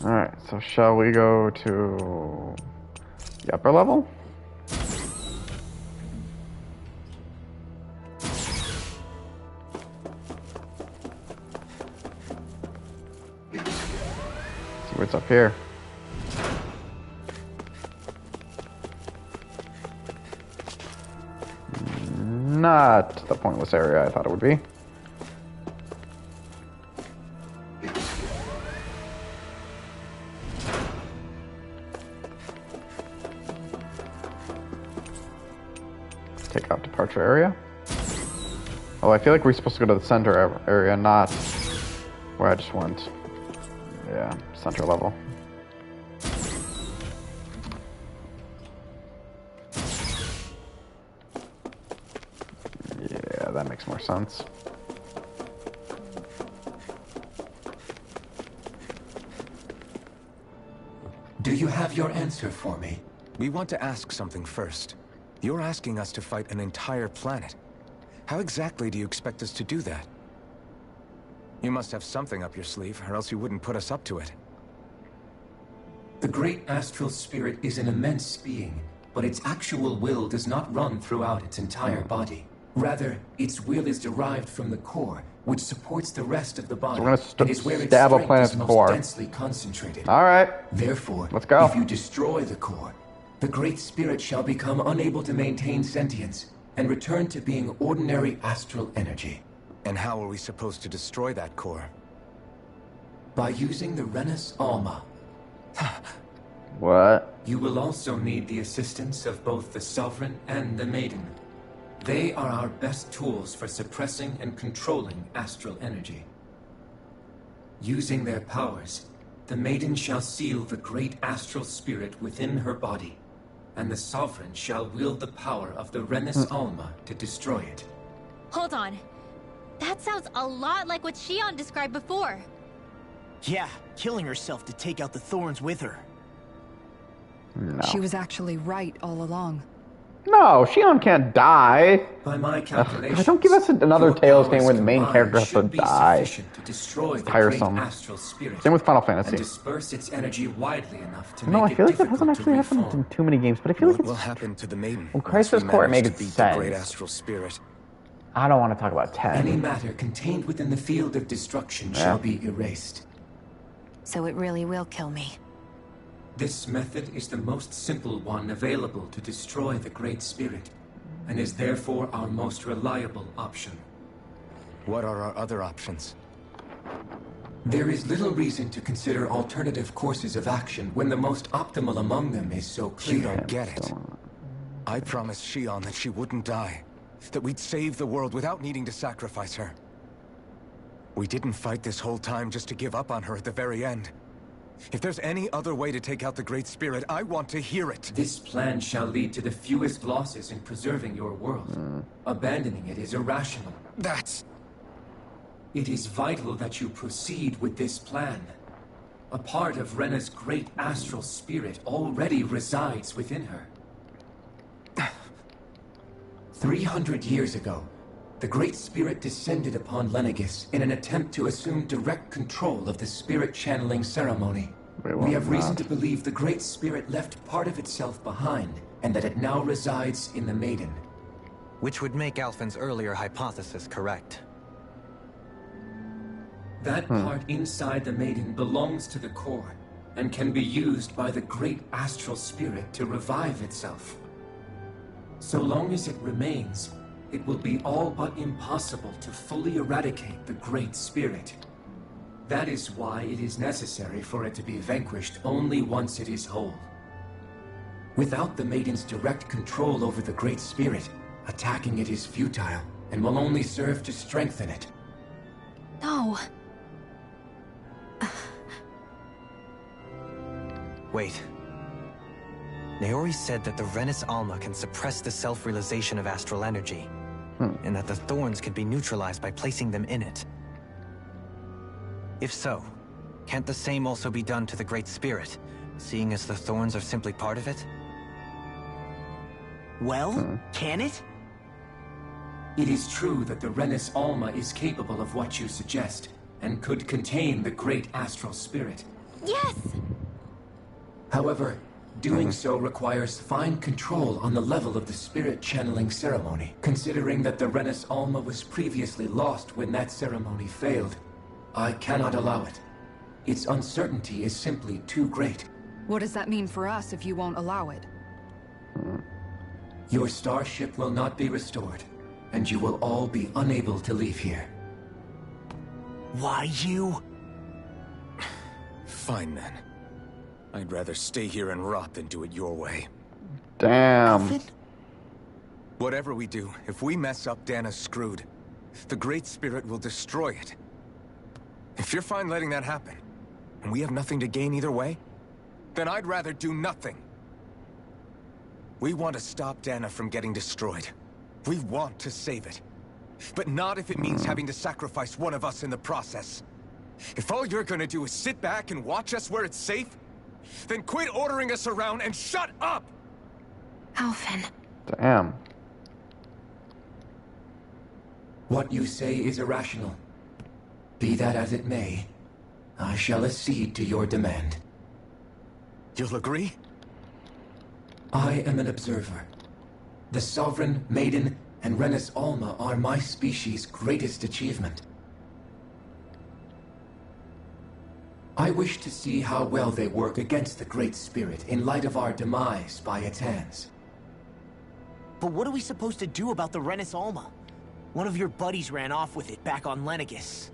Alright, so shall we go to the upper level? See what's up here. Not the pointless area I thought it would be. Take out departure area. Oh, I feel like we're supposed to go to the center area, not where I just went. Yeah, center level. Yeah, that makes more sense. Do you have your answer for me? We want to ask something first. You're asking us to fight an entire planet. How exactly do you expect us to do that? You must have something up your sleeve, or else you wouldn't put us up to it. The great astral spirit is an immense being, but its actual will does not run throughout its entire body. Rather, its will is derived from the core, which supports the rest of the body. So we're gonna and is where its stab a strength planet's is most core. densely concentrated. All right. Therefore, Let's go. if you destroy the core, the great spirit shall become unable to maintain sentience and return to being ordinary astral energy. And how are we supposed to destroy that core? By using the Renis Alma. What? You will also need the assistance of both the Sovereign and the Maiden. They are our best tools for suppressing and controlling astral energy. Using their powers, the Maiden shall seal the great astral spirit within her body, and the Sovereign shall wield the power of the Renis Alma to destroy it. Hold on. That sounds a lot like what Shion described before. Yeah, killing herself to take out the Thorns with her. No. She was actually right all along. No, Shion can't die. By my calculations, don't give us another your Tales game powers where the main combined character has to should be die. sufficient to destroy the Tiresome. great astral spirit. Same with Final And Fantasy. disperse its energy widely enough to No, make I feel it like that hasn't difficult actually to happened in reform. too many games, but I feel like What will it's... happen to the Maiden? Well, once Crisis we Core manage makes to beat the great sense. astral spirit? I don't want to talk about 10. Any matter contained within the field of destruction shall be erased. So it really will kill me. This method is the most simple one available to destroy the Great Spirit, and is therefore our most reliable option. What are our other options? There is little reason to consider alternative courses of action when the most optimal among them is so clear. You don't get it. I promised Shion that she wouldn't die, that we'd save the world without needing to sacrifice her. We didn't fight this whole time just to give up on her at the very end. If there's any other way to take out the Great Spirit, I want to hear it. This plan shall lead to the fewest losses in preserving your world. Abandoning it is irrational. It is vital that you proceed with this plan. A part of Rena's great astral spirit already resides within her. 300 years ago, the Great Spirit descended upon Lenegis in an attempt to assume direct control of the spirit channeling ceremony. We have reason to believe the Great Spirit left part of itself behind, and that it now resides in the Maiden. Which would make Alphen's earlier hypothesis correct. That part inside the Maiden belongs to the core, and can be used by the great astral spirit to revive itself. So long as it remains, it will be all but impossible to fully eradicate the Great Spirit. That is why it is necessary for it to be vanquished only once it is whole. Without the Maiden's direct control over the Great Spirit, attacking it is futile, and will only serve to strengthen it. No. Wait. Naori said that the Renis Alma can suppress the self-realization of astral energy, and that the thorns could be neutralized by placing them in it. If so, can't the same also be done to the Great Spirit, seeing as the thorns are simply part of it? Well, can it? It is true that the Renis Alma is capable of what you suggest, and could contain the great astral spirit. Yes! However, doing so requires fine control on the level of the spirit channeling ceremony. Considering that the Renis Alma was previously lost when that ceremony failed, I cannot allow it. Its uncertainty is simply too great. What does that mean for us if you won't allow it? Your starship will not be restored, and you will all be unable to leave here. Why you? Fine then. I'd rather stay here and rot than do it your way. Damn. Whatever we do, if we mess up, Dana's screwed. The Great Spirit will destroy it. If you're fine letting that happen, and we have nothing to gain either way, then I'd rather do nothing. We want to stop Dana from getting destroyed. We want to save it. But not if it means having to sacrifice one of us in the process. If all you're gonna do is sit back and watch us where it's safe, then quit ordering us around and shut up! Alphen. Damn. What you say is irrational. Be that as it may, I shall accede to your demand. You'll agree? I am an observer. The Sovereign, Maiden, and Renis Alma are my species' greatest achievement. I wish to see how well they work against the Great Spirit in light of our demise by its hands. But what are we supposed to do about the Renis Alma? One of your buddies ran off with it back on Lenegis.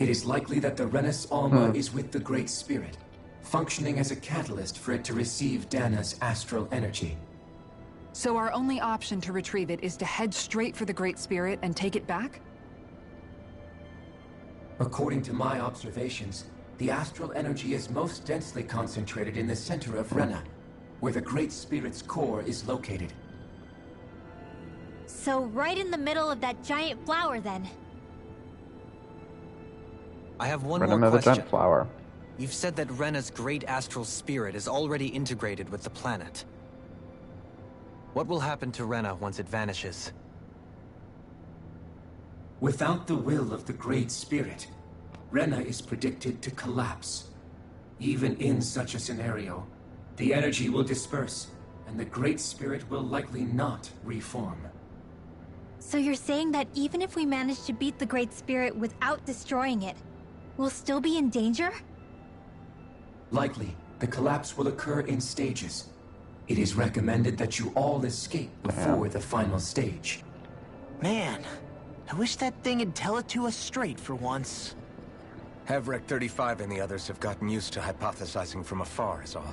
It is likely that the Renis Alma is with the Great Spirit, functioning as a catalyst for it to receive Dana's astral energy. So our only option to retrieve it is to head straight for the Great Spirit and take it back? According to my observations, the astral energy is most densely concentrated in the center of Rena, where the Great Spirit's core is located. So right in the middle of that giant flower, then. I have one Right more another question. giant flower. You've said that Rena's great astral spirit is already integrated with the planet. What will happen to Rena once it vanishes? Without the will of the Great Spirit, Rena is predicted to collapse. Even in such a scenario, the energy will disperse, and the Great Spirit will likely not reform. So you're saying that even if we manage to beat the Great Spirit without destroying it, will still be in danger? Likely, the collapse will occur in stages. It is recommended that you all escape before the final stage. Man, I wish that thing would tell it to us straight for once. Havrek 35 and the others have gotten used to hypothesizing from afar, is all.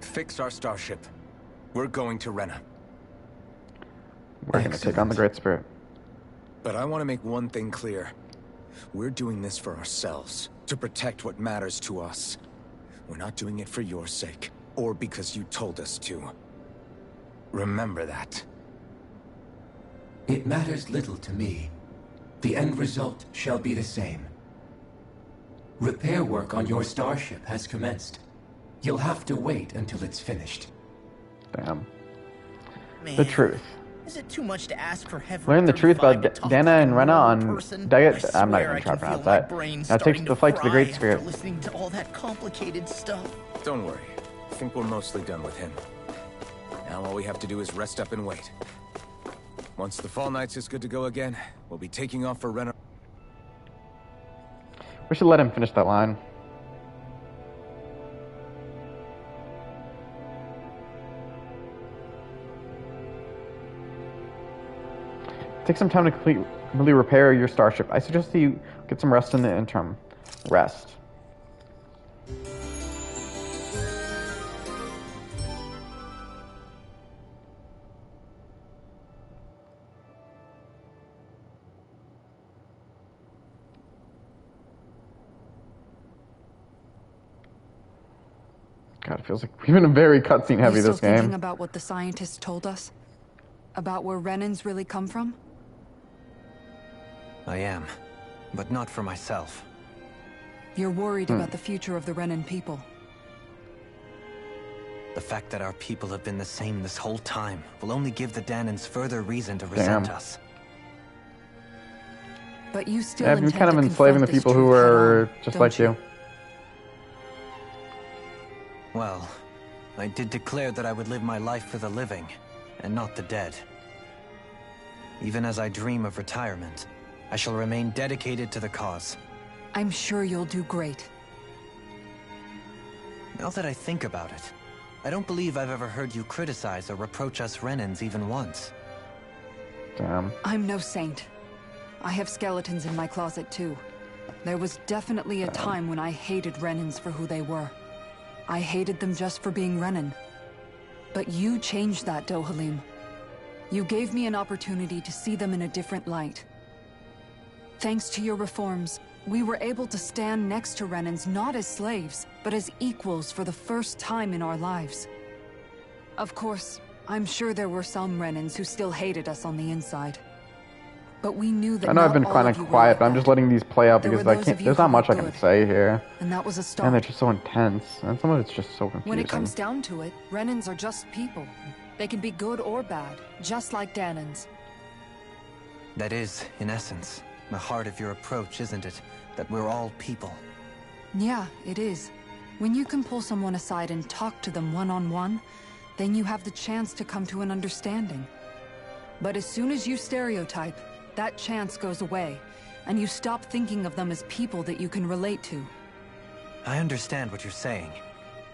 Fix our starship. We're going to Rena. We're gonna take on the Great Spirit. But I want to make one thing clear. We're doing this for ourselves, to protect what matters to us. We're not doing it for your sake, or because you told us to. Remember that. It matters little to me. The end result shall be the same. Repair work on your starship has commenced. You'll have to wait until it's finished. Damn. Man, The truth. is it too much to ask for Havrek Learn the truth 35 about to talk Dana to and me Rena in on person? Diet. I'm not I even trying to can feel pronounce my that. brain Now takes starting the to fight to the Great fry Spirit. after listening to all that complicated stuff. Don't worry. I think we're mostly done with him. Now all we have to do is rest up and wait. Once the Fall Knights is good to go again, we'll be taking off for Rena. We should let him finish that line. Take some time to completely repair your starship. I suggest that you get some rest in the interim. Rest. God, it feels like we've been very cutscene heavy You still this game. thinking about what the scientists told us? About where Renans really come from? I am, but not for myself. You're worried about the future of the Renan people. The fact that our people have been the same this whole time will only give the Danans further reason to resent us. But you still Yeah, I've been intend kind of to enslaving the confront this people who truth are head-on, just don't like you. Well, I did declare that I would live my life for the living, and not the dead. Even as I dream of retirement, I shall remain dedicated to the cause. I'm sure you'll do great. Now that I think about it, I don't believe I've ever heard you criticize or reproach us Renans even once. Damn. I'm no saint. I have skeletons in my closet too. There was definitely a time when I hated Renans for who they were. I hated them just for being Renan. But you changed that, Dohalim. You gave me an opportunity to see them in a different light. Thanks to your reforms, we were able to stand next to Renans not as slaves, but as equals for the first time in our lives. Of course, I'm sure there were some Renans who still hated us on the inside. But we knew that I know I've not been all kind of of you were quiet, like but I'm that. just letting these play out There because were I those can't. of you There's who not much were I can good. say here, And that was a start. and they're just so intense, and some of it's just so confusing. When it comes down to it, Renans are just people. They can be good or bad, just like Danans. That is, in essence, the heart of your approach, isn't it? That we're all people. Yeah, it is. When you can pull someone aside and talk to them one-on-one, then you have the chance to come to an understanding. But as soon as you stereotype, that chance goes away, and you stop thinking of them as people that you can relate to. I understand what you're saying,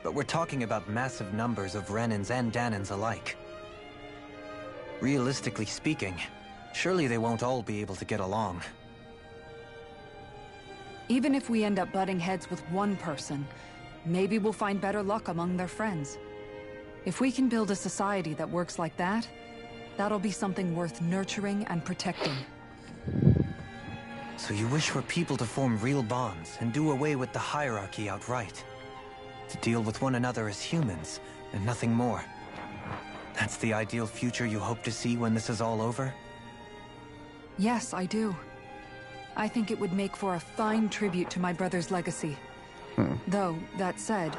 but we're talking about massive numbers of Renans and Danans alike. Realistically speaking, surely they won't all be able to get along. Even if we end up butting heads with one person, maybe we'll find better luck among their friends. If we can build a society that works like that, that'll be something worth nurturing and protecting. So you wish for people to form real bonds and do away with the hierarchy outright? To deal with one another as humans, and nothing more? That's the ideal future you hope to see when this is all over? Yes, I do. I think it would make for a fine tribute to my brother's legacy. Though, that said,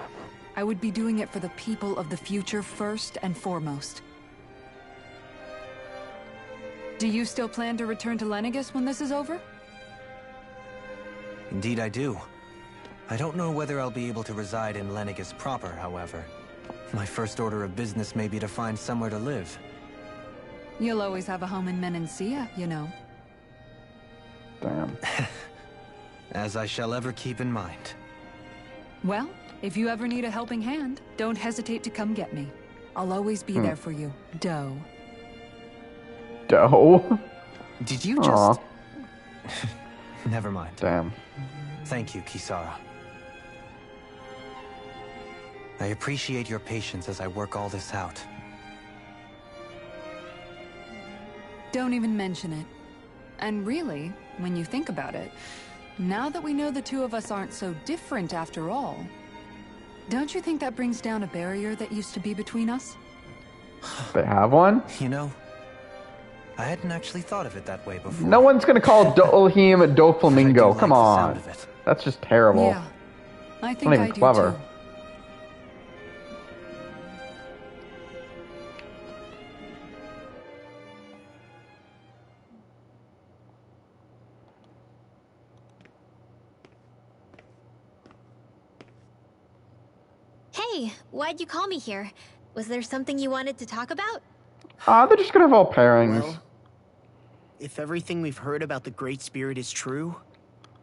I would be doing it for the people of the future first and foremost. Do you still plan to return to Lenegis when this is over? Indeed I do. I don't know whether I'll be able to reside in Lenegis proper, however. My first order of business may be to find somewhere to live. You'll always have a home in Menancia, you know. Damn. As I shall ever keep in mind. Well, if you ever need a helping hand, don't hesitate to come get me. I'll always be there for you, Doe. Doe? Did you just... Never mind. Damn. Thank you, Kisara. I appreciate your patience as I work all this out. Don't even mention it. And really, when you think about it, now that we know the two of us aren't so different after all, don't you think that brings down a barrier that used to be between us? They have one? You know, I hadn't actually thought of it that way before. No one's gonna call Dolheim Doflamingo. Like Come the on. sound of it. That's just terrible. Yeah, I think Not even I do clever. too. Hey, why'd you call me here? Was there something you wanted to talk about? They're just gonna have all pairings. Well, if everything we've heard about the Great Spirit is true,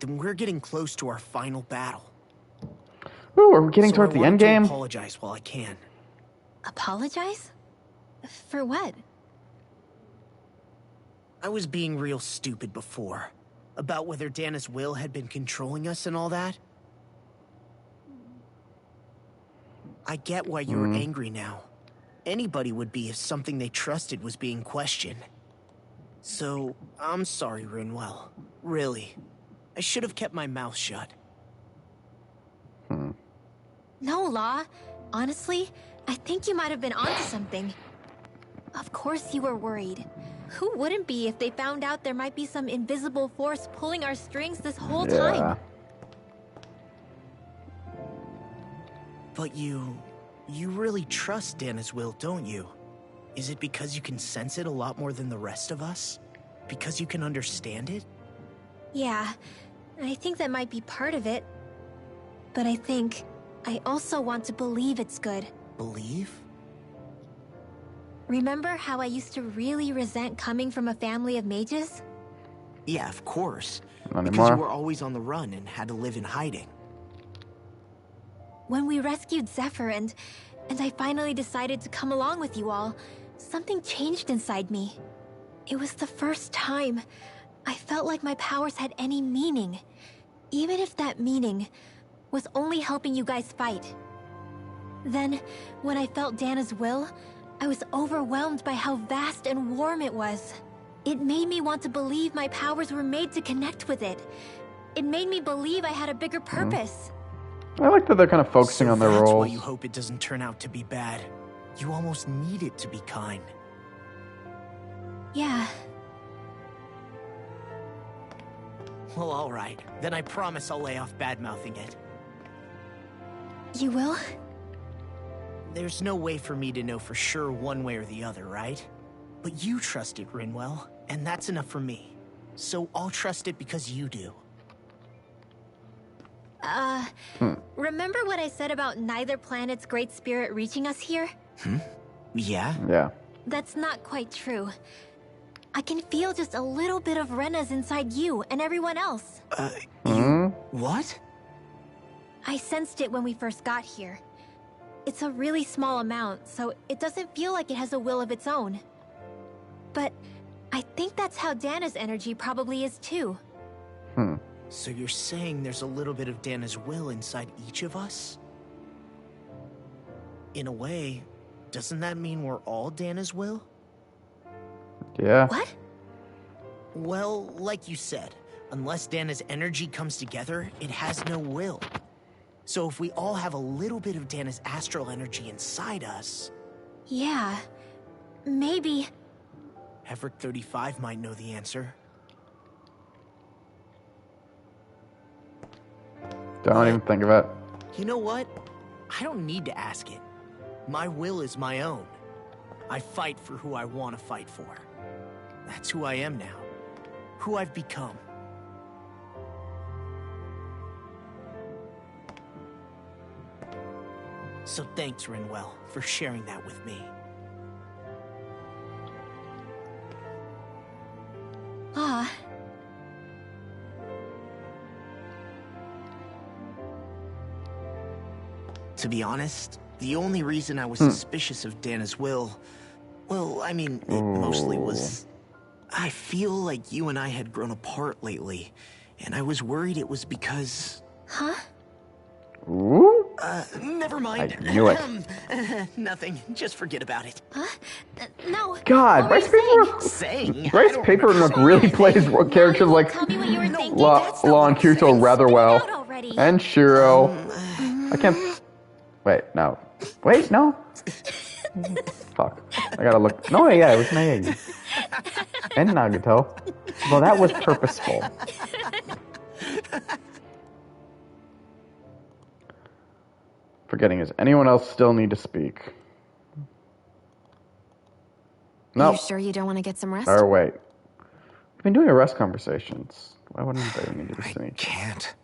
then we're getting close to our final battle. Ooh, we're getting So towards I the wanted end to game. apologize while I can. Apologize? For what? I was being real stupid before. About whether Dana's will had been controlling us and all that. I get why you're angry now. Anybody would be if something they trusted was being questioned. So, I'm sorry, Rinwell. Really. I should have kept my mouth shut. No, Law. Honestly, I think you might have been onto something. Of course you were worried. Who wouldn't be if they found out there might be some invisible force pulling our strings this whole time? But you really trust Dana's will, don't you? Is it because you can sense it a lot more than the rest of us? Because you can understand it? Yeah, I think that might be part of it. But I think I also want to believe it's good. Believe? Remember how I used to really resent coming from a family of mages? Yeah, of course. Not Because you anymore. were always on the run and had to live in hiding. When we rescued Zephyr and I finally decided to come along with you all, something changed inside me. It was the first time I felt like my powers had any meaning, even if that meaning was only helping you guys fight. Then, when I felt Dana's will, I was overwhelmed by how vast and warm it was. It made me want to believe my powers were made to connect with it. It made me believe I had a bigger purpose. I like that they're kind of focusing So on their that's roles. why you hope it doesn't turn out to be bad. You almost need it to be kind. Yeah. Well, alright. Then I promise I'll lay off bad-mouthing it. You will? There's no way for me to know for sure one way or the other, right? But you trust it, Rinwell, and that's enough for me. So I'll trust it because you do. Remember what I said about neither planet's great spirit reaching us here? Yeah? Yeah. That's not quite true. I can feel just a little bit of Rena's inside you and everyone else. What? I sensed it when we first got here. It's a really small amount, so it doesn't feel like it has a will of its own. But I think that's how Dana's energy probably is too. So you're saying there's a little bit of Dana's will inside each of us? In a way, doesn't that mean we're all Dana's will? Yeah. What? Well, like you said, unless Dana's energy comes together, it has no will. So if we all have a little bit of Dana's astral energy inside us... Yeah. Maybe... Heverick 35 might know the answer. Don't even think of it. You know what? I don't need to ask it. My will is my own. I fight for who I want to fight for. That's who I am now. Who I've become. So thanks, Rinwell, for sharing that with me. Ah. To be honest, the only reason I was suspicious of Dana's will, well, I mean, it mostly was... I feel like you and I had grown apart lately, and I was worried it was because... Huh? Ooh? Never mind. I knew it. Nothing. Just forget about it. Huh? No. God, What were you Saying? Bryce Paper really plays characters like Tell me what you were thinking. Law and Kirito rather well. Out already. And Shiro. I can't... Wait, no. Wait, no. Fuck. I gotta look. No, yeah, it was Naegi. And Nagato. Well, that was purposeful. Forgetting, is anyone else still need to speak? No. You sure you don't want to get some rest? Or wait. We've been doing a rest conversations. Why wouldn't they need to I speak? can't.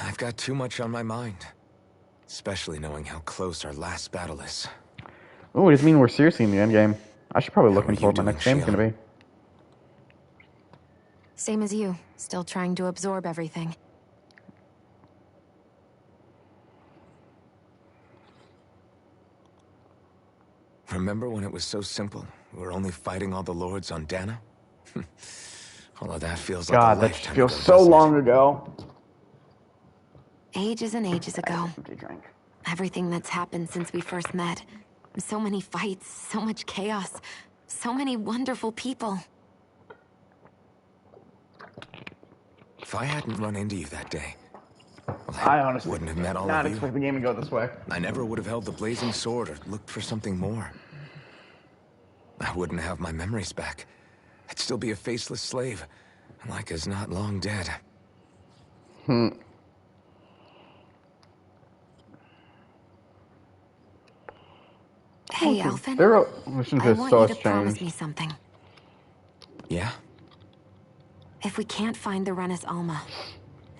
I've got too much on my mind. Especially knowing how close our last battle is. Oh, does it mean we're seriously in the end game? I should probably look How are into what you my doing, next game's Shion? gonna be. Same as you. Still trying to absorb everything. Remember when it was so simple? We were only fighting all the lords on Dana? All of that feels like God, a that lifetime feels ago, so doesn't it? long ago. Ages and ages ago. Empty drink. Everything that's happened since we first met. So many fights, so much chaos, so many wonderful people. If I hadn't run into you that day, well, I honestly wouldn't have met all not of you. expect the game to go this way. I never would have held the blazing sword or looked for something more. I wouldn't have my memories back. I'd still be a faceless slave, like as not long dead. Hey, Alphen. Their relationship I is want so you to has promise changed. me something. Yeah? If we can't find the Renis Alma,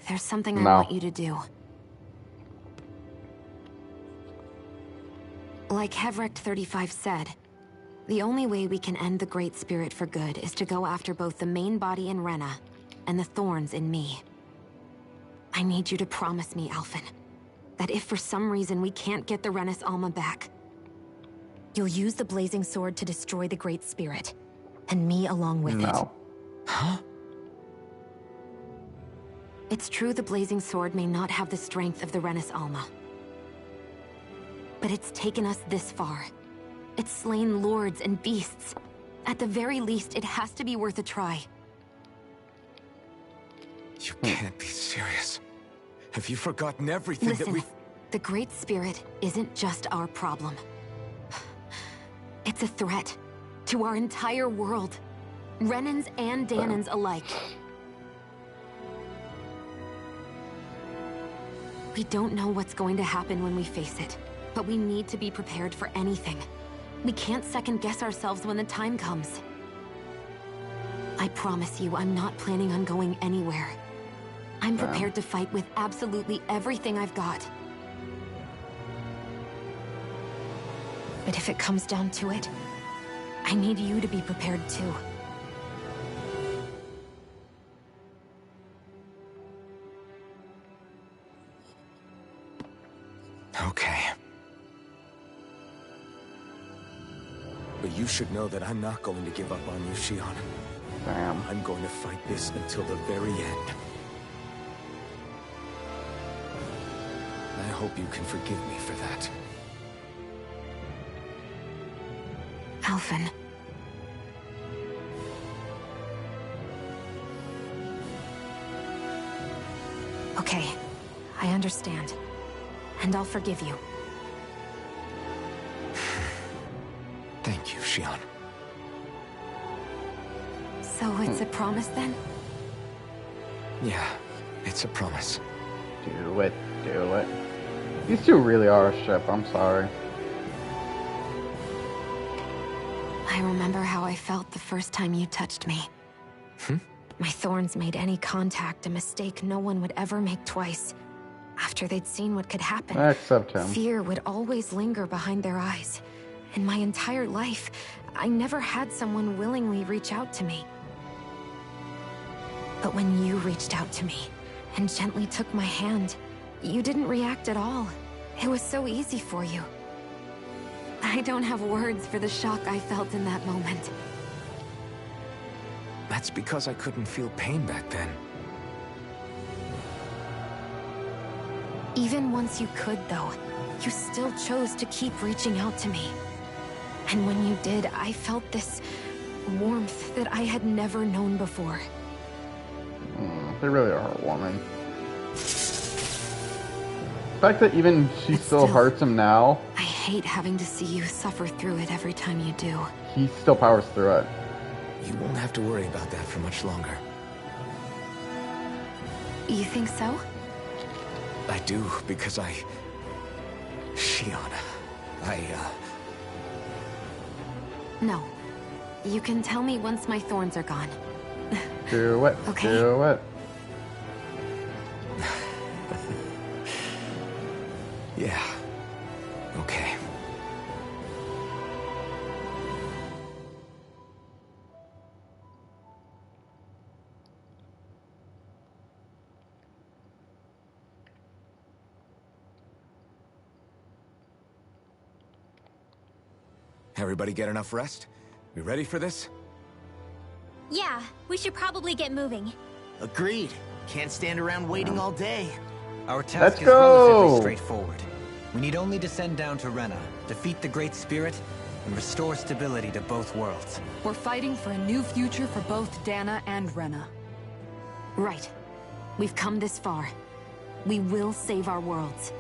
there's something I No. want you to do. Like Hevrecht 35 said, the only way we can end the Great Spirit for good is to go after both the main body in Rena and the thorns in me. I need you to promise me, Alphen, that if for some reason we can't get the Renis Alma back, you'll use the Blazing Sword to destroy the Great Spirit, and me along with it. No. Huh? It's true the Blazing Sword may not have the strength of the Renis Alma. But it's taken us this far. It's slain lords and beasts. At the very least, it has to be worth a try. You can't be serious. Have you forgotten everything that Listen, we... the Great Spirit isn't just our problem. It's a threat to our entire world. Renans and Danans alike. We don't know what's going to happen when we face it, but we need to be prepared for anything. We can't second-guess ourselves when the time comes. I promise you, I'm not planning on going anywhere. I'm prepared to fight with absolutely everything I've got. But if it comes down to it, I need you to be prepared too. Okay. But you should know that I'm not going to give up on you, Shion. Damn. I'm going to fight this until the very end. I hope you can forgive me for that. Alphen. Okay, I understand. And I'll forgive you. Thank you, Shion. So it's a promise then? Yeah, it's a promise. Do it. Do it. These two really are a ship. I'm sorry. I remember how I felt the first time you touched me. My thorns made any contact a mistake no one would ever make twice. After they'd seen what could happen, Except him. fear would always linger behind their eyes. In my entire life, I never had someone willingly reach out to me. But when you reached out to me and gently took my hand, you didn't react at all. It was so easy for you. I don't have words for the shock I felt in that moment. That's because I couldn't feel pain back then. Even once you could, though, you still chose to keep reaching out to me. And when you did, I felt this warmth that I had never known before. They really are heartwarming. The fact that even she still hurts him now. I hate having to see you suffer through it every time you do. He still powers through it. You won't have to worry about that for much longer. You think so? I do, because Shionne, No. You can tell me once my thorns are gone. Do it. Okay. Do it. Yeah. Okay. Everybody get enough rest? We ready for this? Yeah, we should probably get moving. Agreed. Can't stand around waiting all day. Our task Let's is go! relatively straightforward. We need only descend down to Rena, defeat the Great Spirit, and restore stability to both worlds. We're fighting for a new future for both Dana and Rena. Right. We've come this far. We will save our worlds.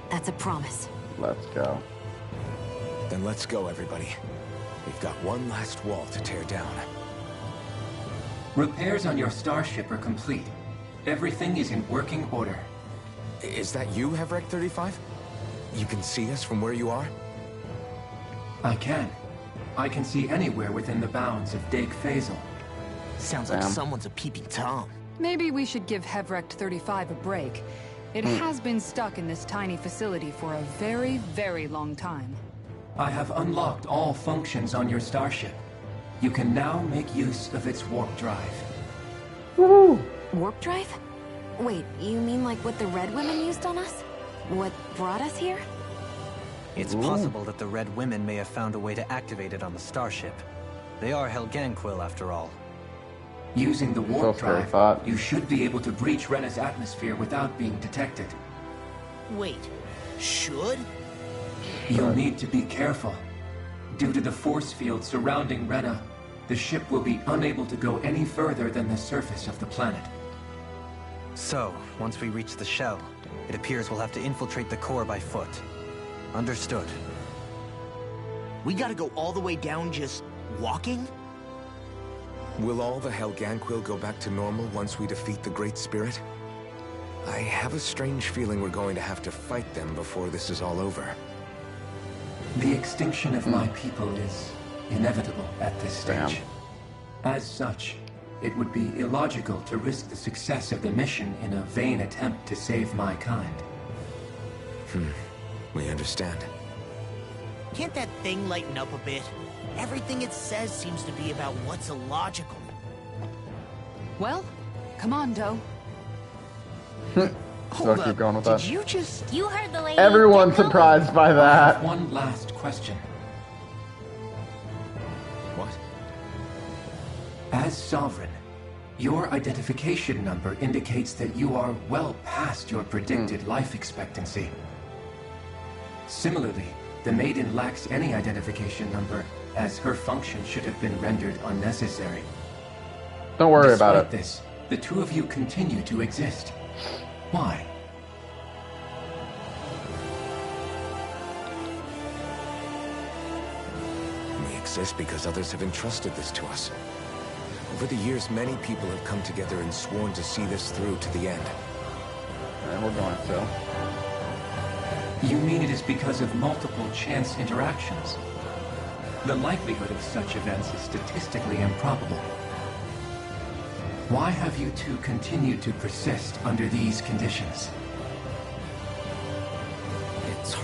That's a promise. Let's go. Then let's go, everybody. We've got one last wall to tear down. Repairs on your starship are complete. Everything is in working order. Is that you, Hevrek 35? You can see us from where you are? I can. I can see anywhere within the bounds of Dake Faisal. Sounds like someone's a peeping Tom. Maybe we should give Hevrek 35 a break. It has been stuck in this tiny facility for a very, very long time. I have unlocked all functions on your starship. You can now make use of its warp drive. Woohoo! Warp drive? Wait, you mean like what the Red Women used on us? What brought us here? It's possible that the Red Women may have found a way to activate it on the starship. They are Helganquil, after all. Using the warp So scary drive, thought. you should be able to breach Rena's atmosphere without being detected. Wait, should? You'll need to be careful. Due to the force field surrounding Rena, the ship will be unable to go any further than the surface of the planet. So, once we reach the shell, it appears we'll have to infiltrate the core by foot. Understood. We gotta go all the way down just walking? Will all the Helganquil go back to normal once we defeat the Great Spirit? I have a strange feeling we're going to have to fight them before this is all over. The extinction of my people is inevitable at this stage. As such, it would be illogical to risk the success of the mission in a vain attempt to save my kind. We understand. Can't that thing lighten up a bit? Everything it says seems to be about what's illogical. Well, come on, Doe. So I'll keep going with that. Did you just... You heard the lady. Everyone's Get going. surprised by I that. have one last question. What? As Sovereign, your identification number indicates that you are well past your predicted life expectancy. Similarly, the Maiden lacks any identification number, as her function should have been rendered unnecessary. Don't worry about it. Despite this, the two of you continue to exist. Why? We exist because others have entrusted this to us. Over the years, many people have come together and sworn to see this through to the end. And we're going to. You mean it is because of multiple chance interactions? The likelihood of such events is statistically improbable. Why have you two continued to persist under these conditions?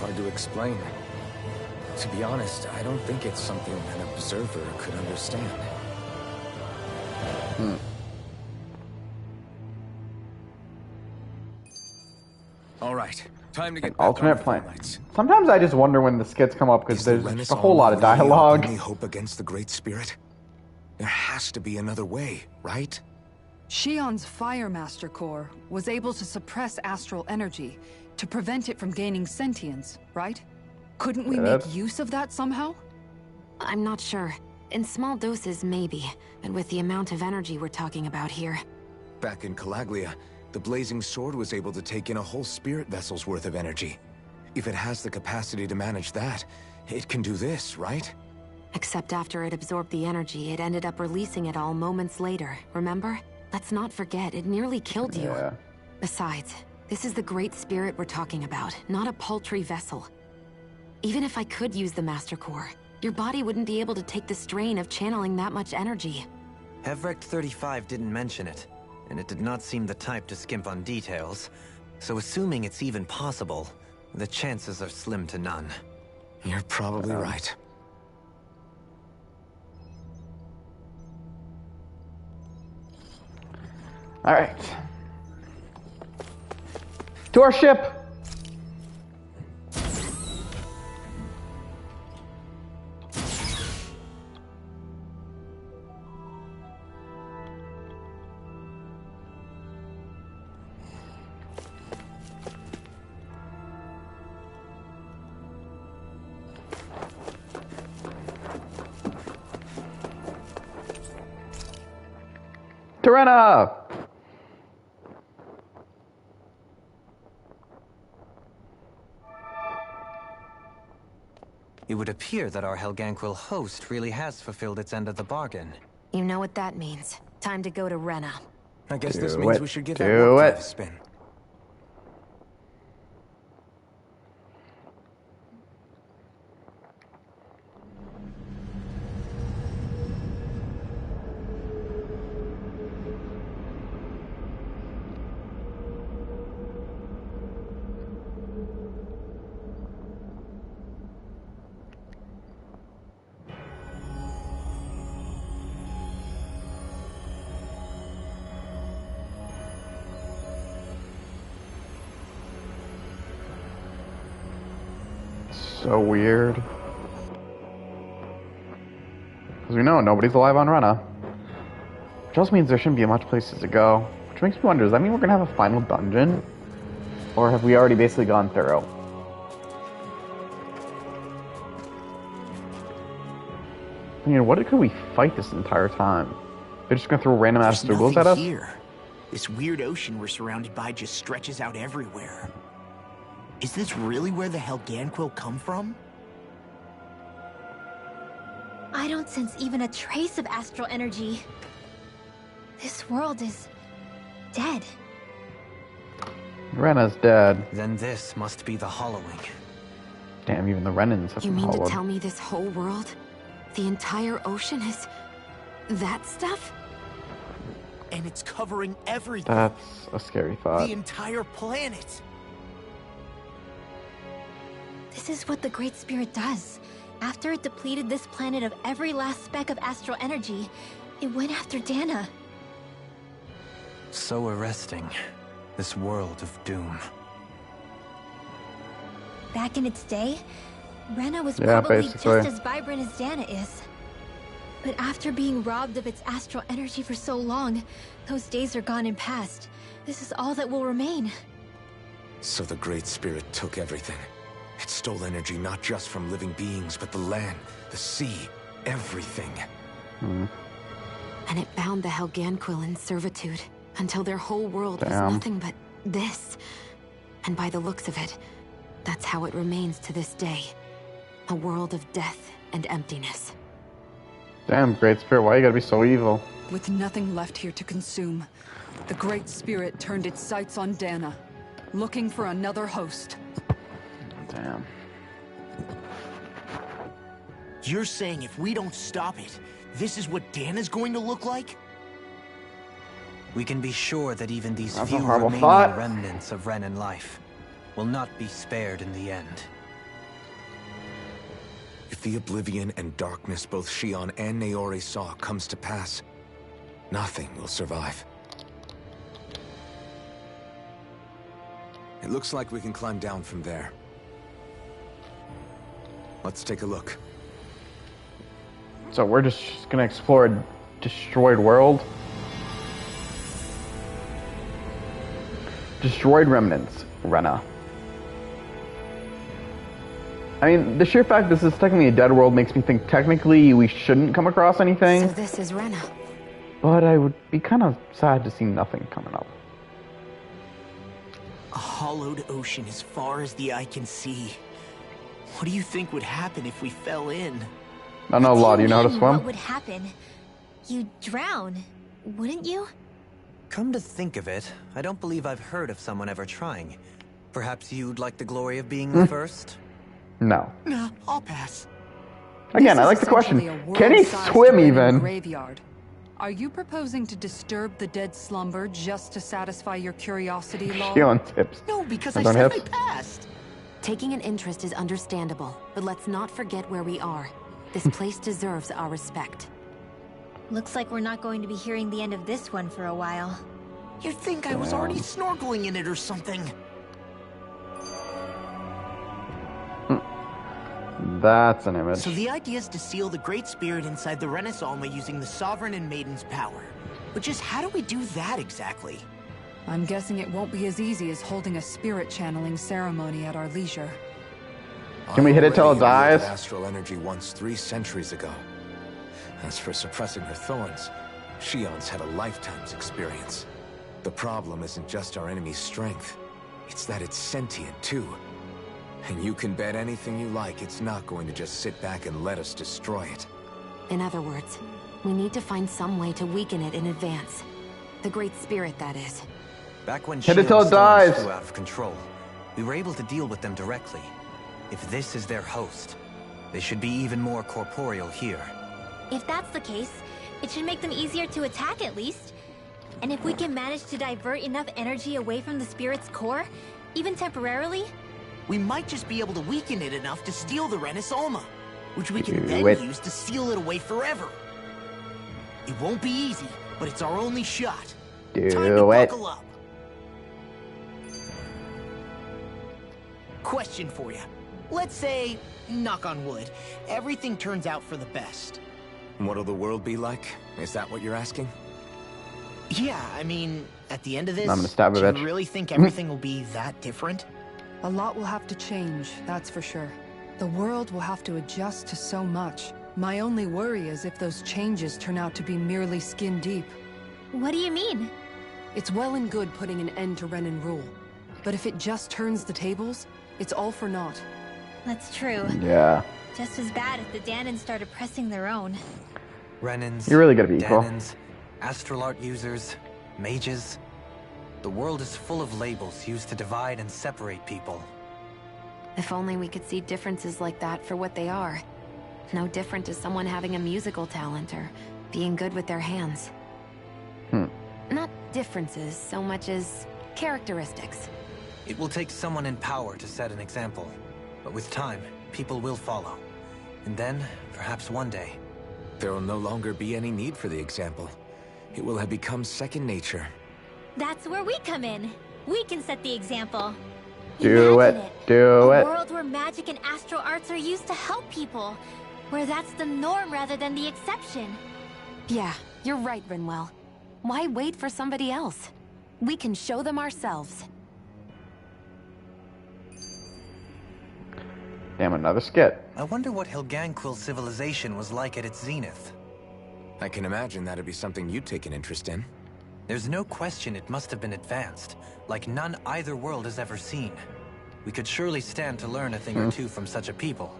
hard to explain. To be honest, I don't think it's something an observer could understand. All right, time to get back Alternate on plan. the lights. Sometimes I just wonder when the skits come up because Is the there's Renis just a whole lot of Alma really our dialogue. only hope against the Great Spirit? There has to be another way, right? Shion's Fire Master Core was able to suppress astral energy to prevent it from gaining sentience, right? Couldn't we make use of that somehow? I'm not sure. In small doses, maybe. And with the amount of energy we're talking about here. Back in Calaglia, the Blazing Sword was able to take in a whole spirit vessel's worth of energy. If it has the capacity to manage that, it can do this, right? Except after it absorbed the energy, it ended up releasing it all moments later, remember? Let's not forget, it nearly killed you. Yeah. Besides, this is the Great Spirit we're talking about, not a paltry vessel. Even if I could use the Master Core, your body wouldn't be able to take the strain of channeling that much energy. Hevrecht 35 didn't mention it, and it did not seem the type to skimp on details. So assuming it's even possible, the chances are slim to none. You're probably right. All right. To our ship. Tirena! It would appear that our Helganquil host really has fulfilled its end of the bargain. You know what that means. Time to go to Rena. I guess this Do means it. we should give that Do warp drive it. a spin. So weird. Because we know nobody's alive on Rena. Which also means there shouldn't be much places to go. Which makes me wonder, does that mean we're going to have a final dungeon? Or have we already basically gone thorough? I mean, what could we fight this entire time? They're just going to throw random ass There's Strugals at us? nothing here. This weird ocean we're surrounded by just stretches out everywhere. Is this really where the Helganquil come from? I don't sense even a trace of astral energy. This world is dead. Rena's dead. Then this must be the Hollowing. Damn, even the Renans have You been mean to hollowed. tell me this whole world, the entire ocean is that stuff? And it's covering everything. That's a scary thought. The entire planet. This is what the Great Spirit does. After it depleted this planet of every last speck of astral energy, it went after Dana. So arresting. This world of doom. Back in its day, Rena was Yeah, probably basically. just as vibrant as Dana is. But after being robbed of its astral energy for so long, those days are gone and past. This is all that will remain. So the Great Spirit took everything. It stole energy not just from living beings, but the land, the sea, everything. And it bound the Helganquil in servitude until their whole world was Damn. nothing but this. And by the looks of it, that's how it remains to this day. A world of death and emptiness. Damn, Great Spirit, why you gotta be so evil? With nothing left here to consume, the Great Spirit turned its sights on Dana, looking for another host. Damn. You're saying if we don't stop it, this is what Dana's going to look like? We can be sure that even these That's a few horrible remaining thought. remnants of Renan life will not be spared in the end. If the oblivion and darkness both Shion and Naori saw comes to pass, nothing will survive. It looks like we can climb down from there. Let's take a look. So we're just gonna explore a destroyed world? Destroyed remnants, Rena. I mean, the sheer fact this is technically a dead world makes me think technically we shouldn't come across anything. So this is Rena. But I would be kind of sad to see nothing coming up. A hollowed ocean as far as the eye can see. What do you think would happen if we fell in? I don't know, Law, do you know how to What swim? would happen? You'd drown, wouldn't you? Come to think of it, I don't believe I've heard of someone ever trying. Perhaps you'd like the glory of being the first? No. Nah, I'll pass. Again, This I like is the question. essentially a Can he world-sized swim Renin even? Graveyard. Are you proposing to disturb the dead slumber just to satisfy your curiosity, Law? Shion tips. No, because I I don't said have- I passed. Taking an interest is understandable, but let's not forget where we are. This place deserves our respect. Looks like we're not going to be hearing the end of this one for a while. You'd think I was already snorkeling in it or something. That's an image. So the idea is to seal the Great Spirit inside the Renis Alma using the Sovereign and Maiden's power. But just how do we do that exactly? I'm guessing it won't be as easy as holding a spirit channeling ceremony at our leisure. Can we hit it till it I already dies? wielded astral energy once 3 centuries ago. As for suppressing her thorns, Shion's had a lifetime's experience. The problem isn't just our enemy's strength. It's that it's sentient, too. And you can bet anything you like it's not going to just sit back and let us destroy it. In other words, we need to find some way to weaken it in advance. The Great Spirit, that is. Back when Hit it till it Shion's dies. storms flew out of control, we were able to deal with them directly. If this is their host, they should be even more corporeal here. If that's the case, it should make them easier to attack at least. And if we can manage to divert enough energy away from the spirit's core, even temporarily, We might just be able to weaken it enough to steal the Renis Alma, which we can Do then it. use to seal it away forever. It won't be easy, but it's our only shot. Time to Do it. buckle up. Question for you. Let's say, knock on wood, everything turns out for the best. What'll the world be like? Is that what you're asking? Yeah, I mean, at the end of this, I'm gonna stab a do bitch. you really think everything will be that different? A lot will have to change, that's for sure. The world will have to adjust to so much. My only worry is if those changes turn out to be merely skin deep. what do you mean? It's well and good putting an end to Renin rule. But if it just turns the tables, it's all for naught. That's true. Yeah. Just as bad if the Danans started pressing their own. Renans, You're really gotta be equal. Danans, astral art users, mages. The world is full of labels used to divide and separate people. If only we could see differences like that for what they are. No different to someone having a musical talent or being good with their hands. Not differences so much as characteristics. It will take someone in power to set an example. But with time, people will follow. And then, perhaps one day, There will no longer be any need for the example. It will have become second nature. That's where we come in. We can set the example. Do Imagine it. Do A it. world where magic and astral arts are used to help people. Where that's the norm rather than the exception. Yeah, you're right, Rinwell. Why wait for somebody else? We can show them ourselves. Damn, another skit. I wonder what Helganquil civilization was like at its zenith. I can imagine that'd be something you'd take an interest in. There's no question it must have been advanced, like none either world has ever seen. We could surely stand to learn a thing or two from such a people.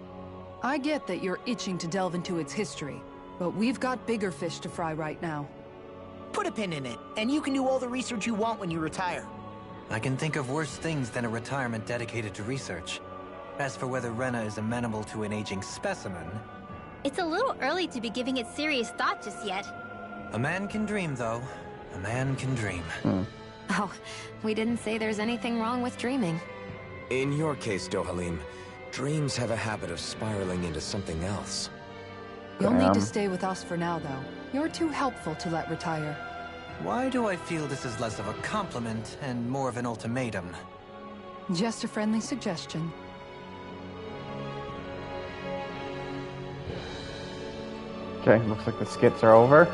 I get that you're itching to delve into its history, but we've got bigger fish to fry right now. Put a pin in it, and you can do all the research you want when you retire. I can think of worse things than a retirement dedicated to research. As for whether Rena is amenable to an aging specimen, It's a little early to be giving it serious thought just yet. a man can dream, though. A man can dream. Oh, we didn't say there's anything wrong with dreaming. In your case, Dohalim, Dreams have a habit of spiraling into something else. You'll need to Damn. stay with us for now, though. You're too helpful to let retire. Why do I feel this is less of a compliment and more of an ultimatum? Just a friendly suggestion. Okay, looks like the skits are over.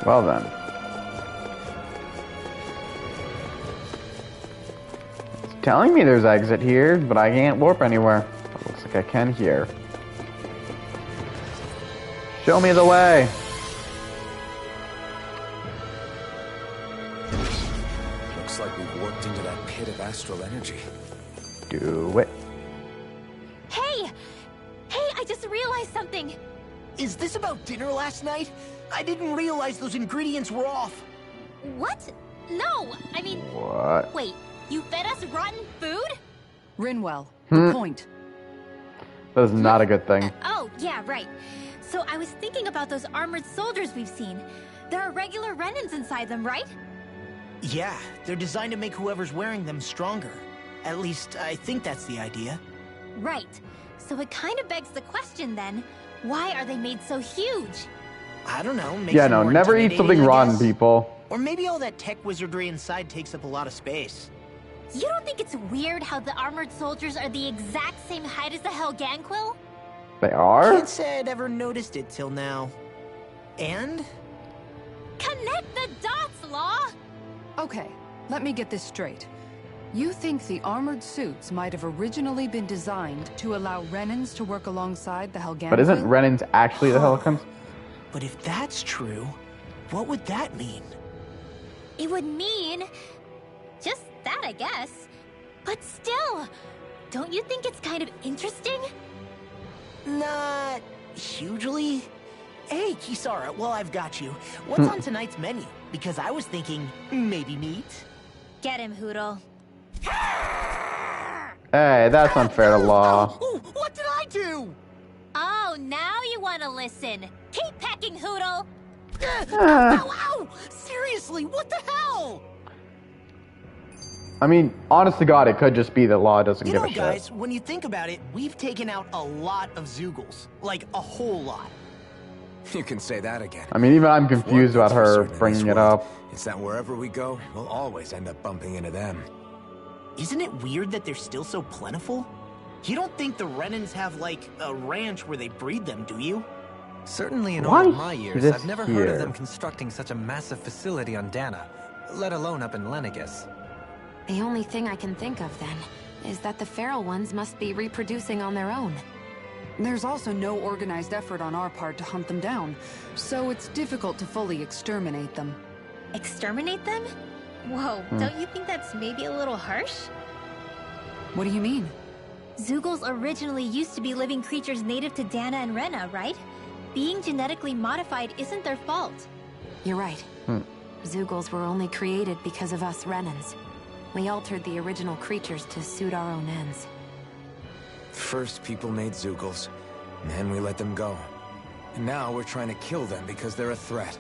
Well then. It's telling me there's exit here, but I can't warp anywhere. It looks like I can here. Show me the way. Looks like we've warped into that pit of astral energy. Do it. Hey! Hey, I just realized something! Is this about dinner last night? I didn't realize those ingredients were off. What? No, I mean... What? Wait, you fed us rotten food? Rinwell, the point. That is not a good thing. Oh, yeah, right. So I was thinking about those armored soldiers we've seen. There are regular Renans inside them, right? Yeah, they're designed to make whoever's wearing them stronger. At least, I think that's the idea. Right. So it kind of begs the question then, why are they made so huge? I don't know. Makes Yeah, them no, more never eat something intimidating, I rotten, guess. people. Or maybe all that tech wizardry inside takes up a lot of space. You don't think it's weird how the armored soldiers are the exact same height as the Helganquil? They are? Can't say I'd ever noticed it till now. And? Connect the dots, Law! Okay, let me get this straight. You think the armored suits might have originally been designed to allow Renans to work alongside the Helganquil? But isn't Renans actually the Helicons? But if that's true, what would that mean? It would mean... just that, I guess. But still, don't you think it's kind of interesting? Not hugely. Hey, Kisara, well, I've got you. What's on tonight's menu? Because I was thinking maybe meat. Get him, Hootle. Hey, that's unfair to Law. Oh, what did I do? Oh, now you want to listen. Keep pecking, Hootle. Ow, ow! Seriously, what the hell? I mean, honest to God, it could just be that Law doesn't You give know, a shit. guys, when you think about it, we've taken out a lot of Zeugles. Like, a whole lot. You can say that again. I mean, even I'm If one confused about thing's for her certain in bringing this it world, up. It's that wherever we go, we'll always end up bumping into them. Isn't it weird that they're still so plentiful? You don't think the Renans have, like, a ranch where they breed them, do you? Certainly in Why all of my years, this I've never heard here? of them constructing such a massive facility on Dana, let alone up in Lenegis. The only thing I can think of, then, is that the feral ones must be reproducing on their own. There's also no organized effort on our part to hunt them down, so it's difficult to fully exterminate them. Exterminate them? Whoa, don't you think that's maybe a little harsh? What do you mean? Zeugles originally used to be living creatures native to Dana and Rena, right? Being genetically modified isn't their fault. You're right. Zeugles were only created because of us Renans. We altered the original creatures to suit our own ends. First, people made Zeugles, and then we let them go. And now we're trying to kill them because they're a threat.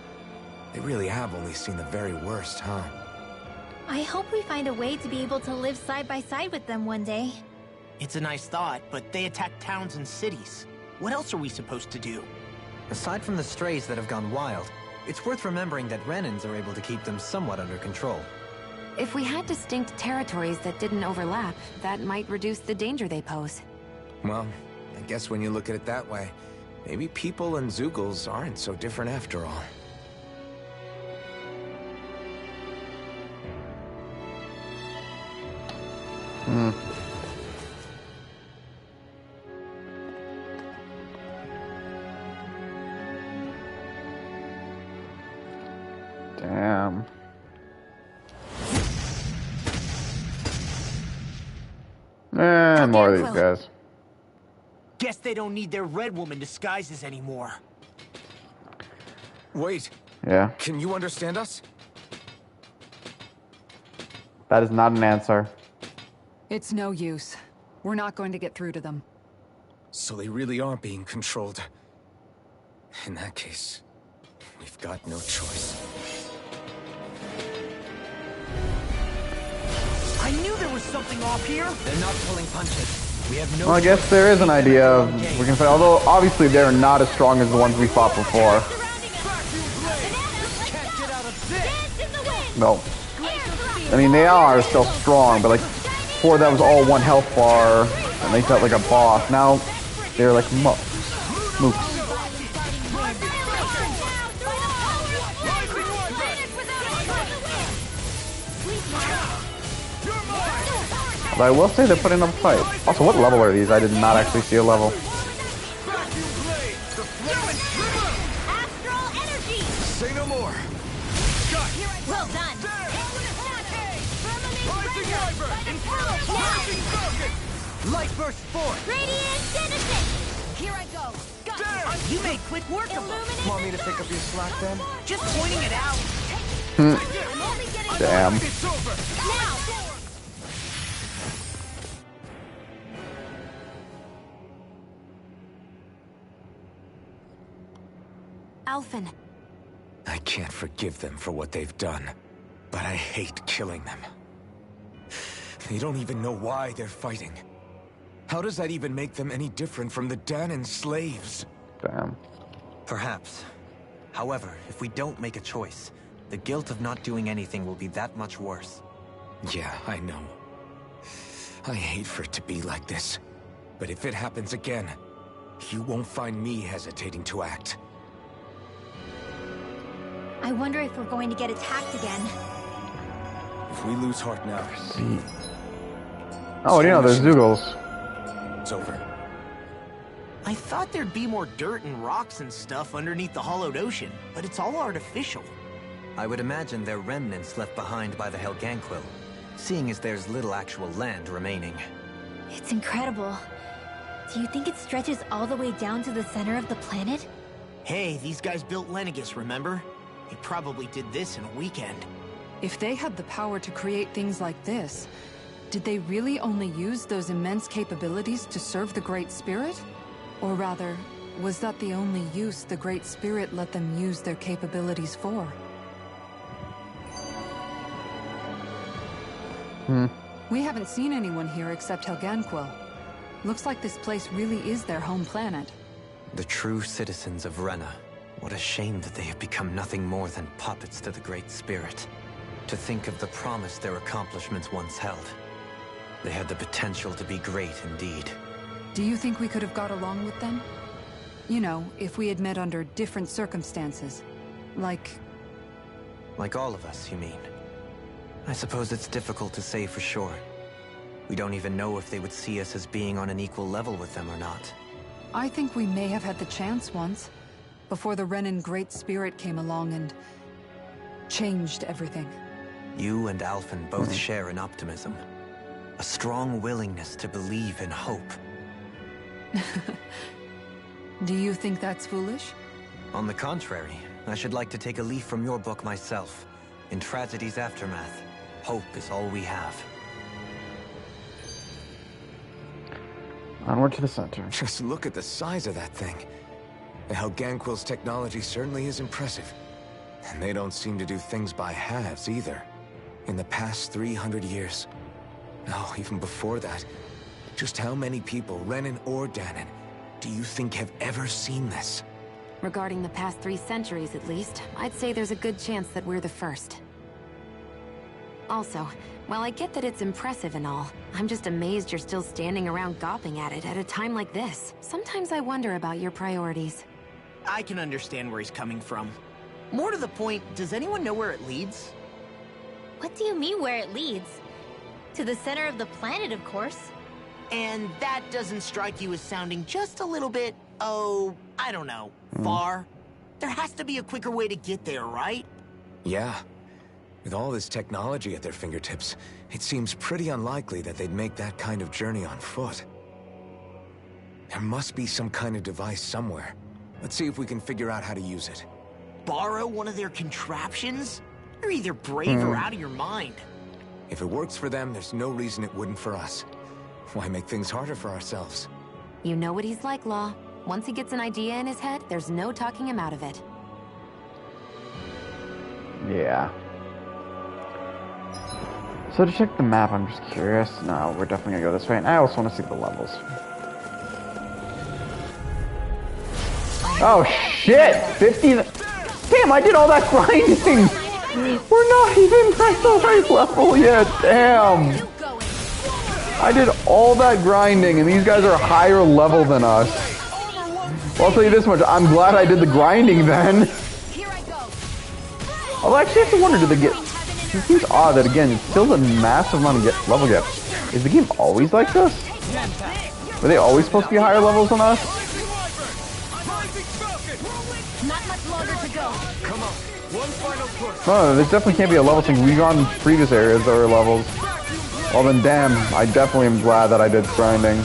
They really have only seen the very worst, huh? I hope we find a way to be able to live side by side with them one day. It's a nice thought, but they attack towns and cities. What else are we supposed to do? Aside from the strays that have gone wild, it's worth remembering that Renans are able to keep them somewhat under control. If we had distinct territories that didn't overlap, that might reduce the danger they pose. Well, I guess when you look at it that way, maybe people and Zeugles aren't so different after all. Damn. And more of these guys. Guess they don't need their Red Woman disguises anymore. Wait, Yeah, can you understand us? that is not an answer. It's no use. We're not going to get through to them. So they really are being controlled. In that case, we've got no choice. I knew there was something off here. They're not pulling punches. We have no Well, I guess there is an idea of we can fight. Although obviously they're not as strong as the ones we fought before. No. I mean, they are still strong, but like before that was all one health bar, and they felt like a boss. Now they're like mooks. But I will say they're putting up a fight. Also, what level are these? I did not actually see a level. Say no more. Well done. Light burst forth. Radiant Genesis. Here I go. You made quick work of them. Want me to pick up your slack then? Just pointing it out. Damn. Alphen. I can't forgive them for what they've done, but I hate killing them. They don't even know why they're fighting. How does that even make them any different from the Danon slaves? Damn. Perhaps. However, if we don't make a choice, the guilt of not doing anything will be that much worse. Yeah, I know. I hate for it to be like this. But if it happens again, you won't find me hesitating to act. I wonder if we're going to get attacked again. If we lose heart now, Oh, you know, there's Zeugles. it's over. I thought there'd be more dirt and rocks and stuff underneath the hollowed ocean, but it's all artificial. I would imagine they're remnants left behind by the Helganquil, seeing as there's little actual land remaining. It's incredible. Do you think it stretches all the way down to the center of the planet? Hey, these guys built Lenegis, remember? They probably did this in a weekend. If they had the power to create things like this, did they really only use those immense capabilities to serve the Great Spirit? Or rather, was that the only use the Great Spirit let them use their capabilities for? We haven't seen anyone here except Helganquil. Looks like this place really is their home planet. The true citizens of Rena. What a shame that they have become nothing more than puppets to the Great Spirit. To think of the promise their accomplishments once held. They had the potential to be great indeed. Do you think we could have got along with them? You know, if we had met under different circumstances. Like all of us, you mean? I suppose it's difficult to say for sure. We don't even know if they would see us as being on an equal level with them or not. I think we may have had the chance once, before the Renan Great Spirit came along and changed everything. You and Alphen both share an optimism. A strong willingness to believe in hope. Do you think that's foolish? On the contrary, I should like to take a leaf from your book myself. In tragedy's aftermath, hope is all we have. Onward to the center. Just look at the size of that thing. The Helganquil's technology certainly is impressive. And they don't seem to do things by halves either. In the past 300 years. No, even before that. Just how many people, Renan or Danon, do you think have ever seen this? Regarding the past 3 centuries at least, I'd say there's a good chance that we're the first. Also, while I get that it's impressive and all, I'm just amazed you're still standing around gawping at it at a time like this. Sometimes I wonder about your priorities. I can understand where he's coming from. More to the point, does anyone know where it leads? What do you mean where it leads? To the center of the planet, of course. And that doesn't strike you as sounding just a little bit, oh, I don't know, far? There has to be a quicker way to get there, right? Yeah. With all this technology at their fingertips, it seems pretty unlikely that they'd make that kind of journey on foot. There must be some kind of device somewhere. Let's see if we can figure out how to use it. Borrow one of their contraptions? You're either brave or out of your mind. If it works for them, there's no reason it wouldn't for us. Why make things harder for ourselves? You know what he's like, Law. Once he gets an idea in his head, there's no talking him out of it. Yeah. So to check the map, I'm just curious. No, we're definitely gonna go this way. And I also want to see the levels. Oh shit! 50. Damn, I did all that grinding! We're not even at the right level yet, damn! I did all that grinding and these guys are higher level than us. Well, I'll tell you this much, I'm glad I did the grinding then. Although I actually have to wonder, do they get... It seems odd that, again, it's still a massive amount of level gap. Is the game always like this? Were they always supposed to be higher levels than us? Not much longer to go. Come on, one final push. No, this definitely can't be a level thing. We've gone previous areas that were levels. Well then, damn, I definitely am glad that I did grinding.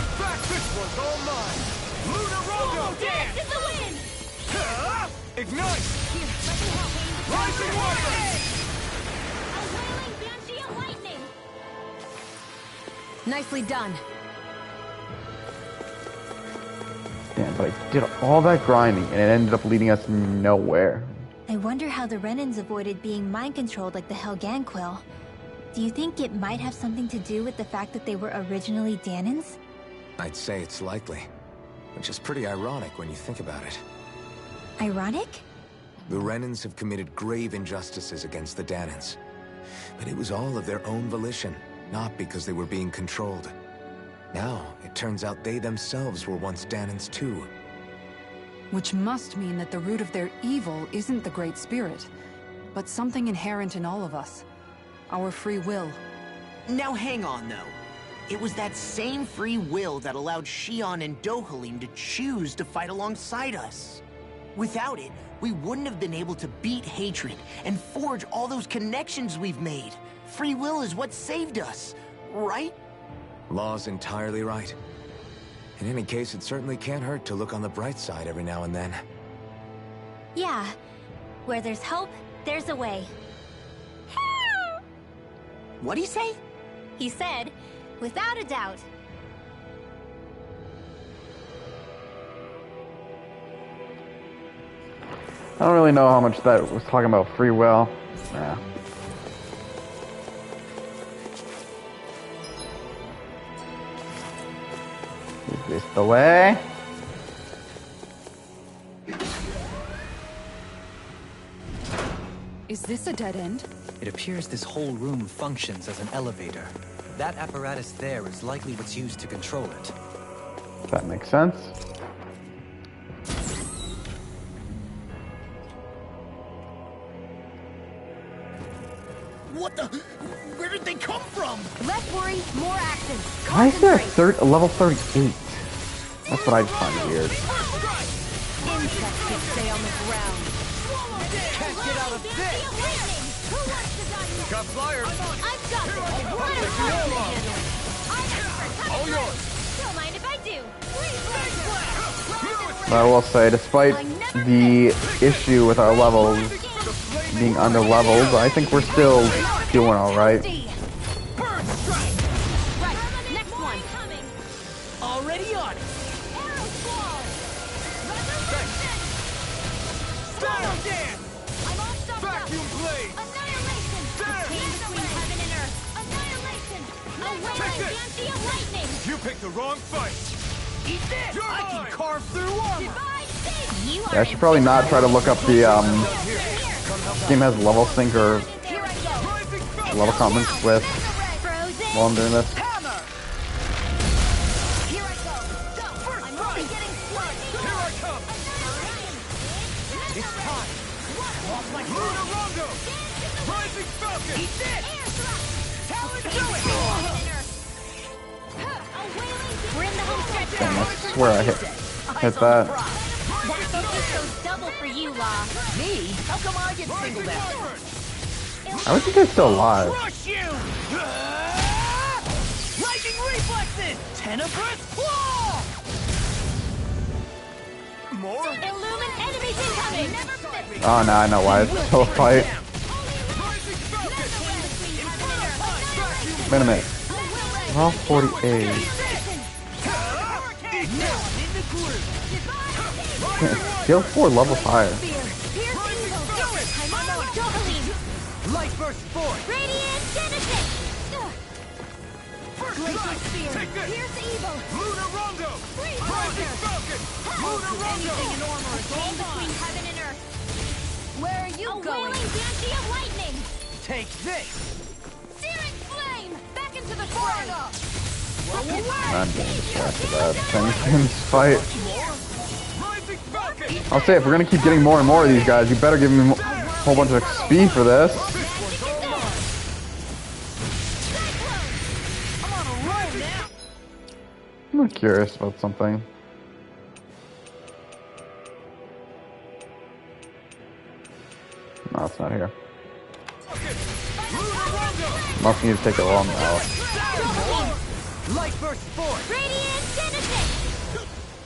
Nicely done. Damn, but I did all that grinding and it ended up leading us nowhere. I wonder how the Renans avoided being mind-controlled like the Helganquil. Do you think it might have something to do with the fact that they were originally Dahnans? I'd say it's likely, which is pretty ironic when you think about it. Ironic? The Renans have committed grave injustices against the Dahnans, but it was all of their own volition, not because they were being controlled. Now, it turns out they themselves were once Dahnans too. Which must mean that the root of their evil isn't the Great Spirit, but something inherent in all of us. Our free will. Now hang on, though. It was that same free will that allowed Xion and Dohalim to choose to fight alongside us. Without it, we wouldn't have been able to beat hatred and forge all those connections we've made. Free will is what saved us, right? Law's entirely right. In any case, it certainly can't hurt to look on the bright side every now and then. Yeah. Where there's hope, there's a way. What'd he say? He said, without a doubt. I don't really know how much that was talking about free will. Yeah. Is this the way? Is this a dead end? It appears this whole room functions as an elevator. That apparatus there is likely what's used to control it. That makes sense. What the? Where did they come from? Less worry, more action. Why is there a level 38? That's what I find weird. Insects can stay on the ground. Can't get out of this! Got flyers. I've got this. What a fun. All yours. Don't mind if I do. But I will say, despite the issue with our levels being under leveled, I think we're still doing alright. Right, next one. Already on it. Style dance. I'm all stopped up. Vacuum blade. Annihilation. Between heaven and earth. Annihilation. Away. Fancy of lightning. You picked the wrong fight. Eat this. I can carve through armor. Yeah, I should probably not try to look up the game has level sync or level comments with while I'm doing this. Damn, I swear I hit that. Double for you, Law. Me? How come I get singled out? I wish you guys still alive. Crush you! Lightning reflexes! Tenebrous claw! More? Illumine enemies incoming. Oh, now I know why it's still a fight. Wait a minute. We're all 48. Skill 4 levels higher. Light burst forth. Radiant Genesis. Glacial Spear. Pierce evil. Lunar Rondo. Rising Falcon. Lunar Rondo. Anything in armor is all between heaven and earth. Where are you going? A wailing Banshee of lightning. Take this. Searing flame. Back into the fray. I'm getting distracted by things in this fight. I'll say, if we're gonna keep getting more and more of these guys, you better give me a whole bunch of XP for this. I'm curious about something. No, it's not here. Must need to take it along now. Light burst forth. Radiant Genesis.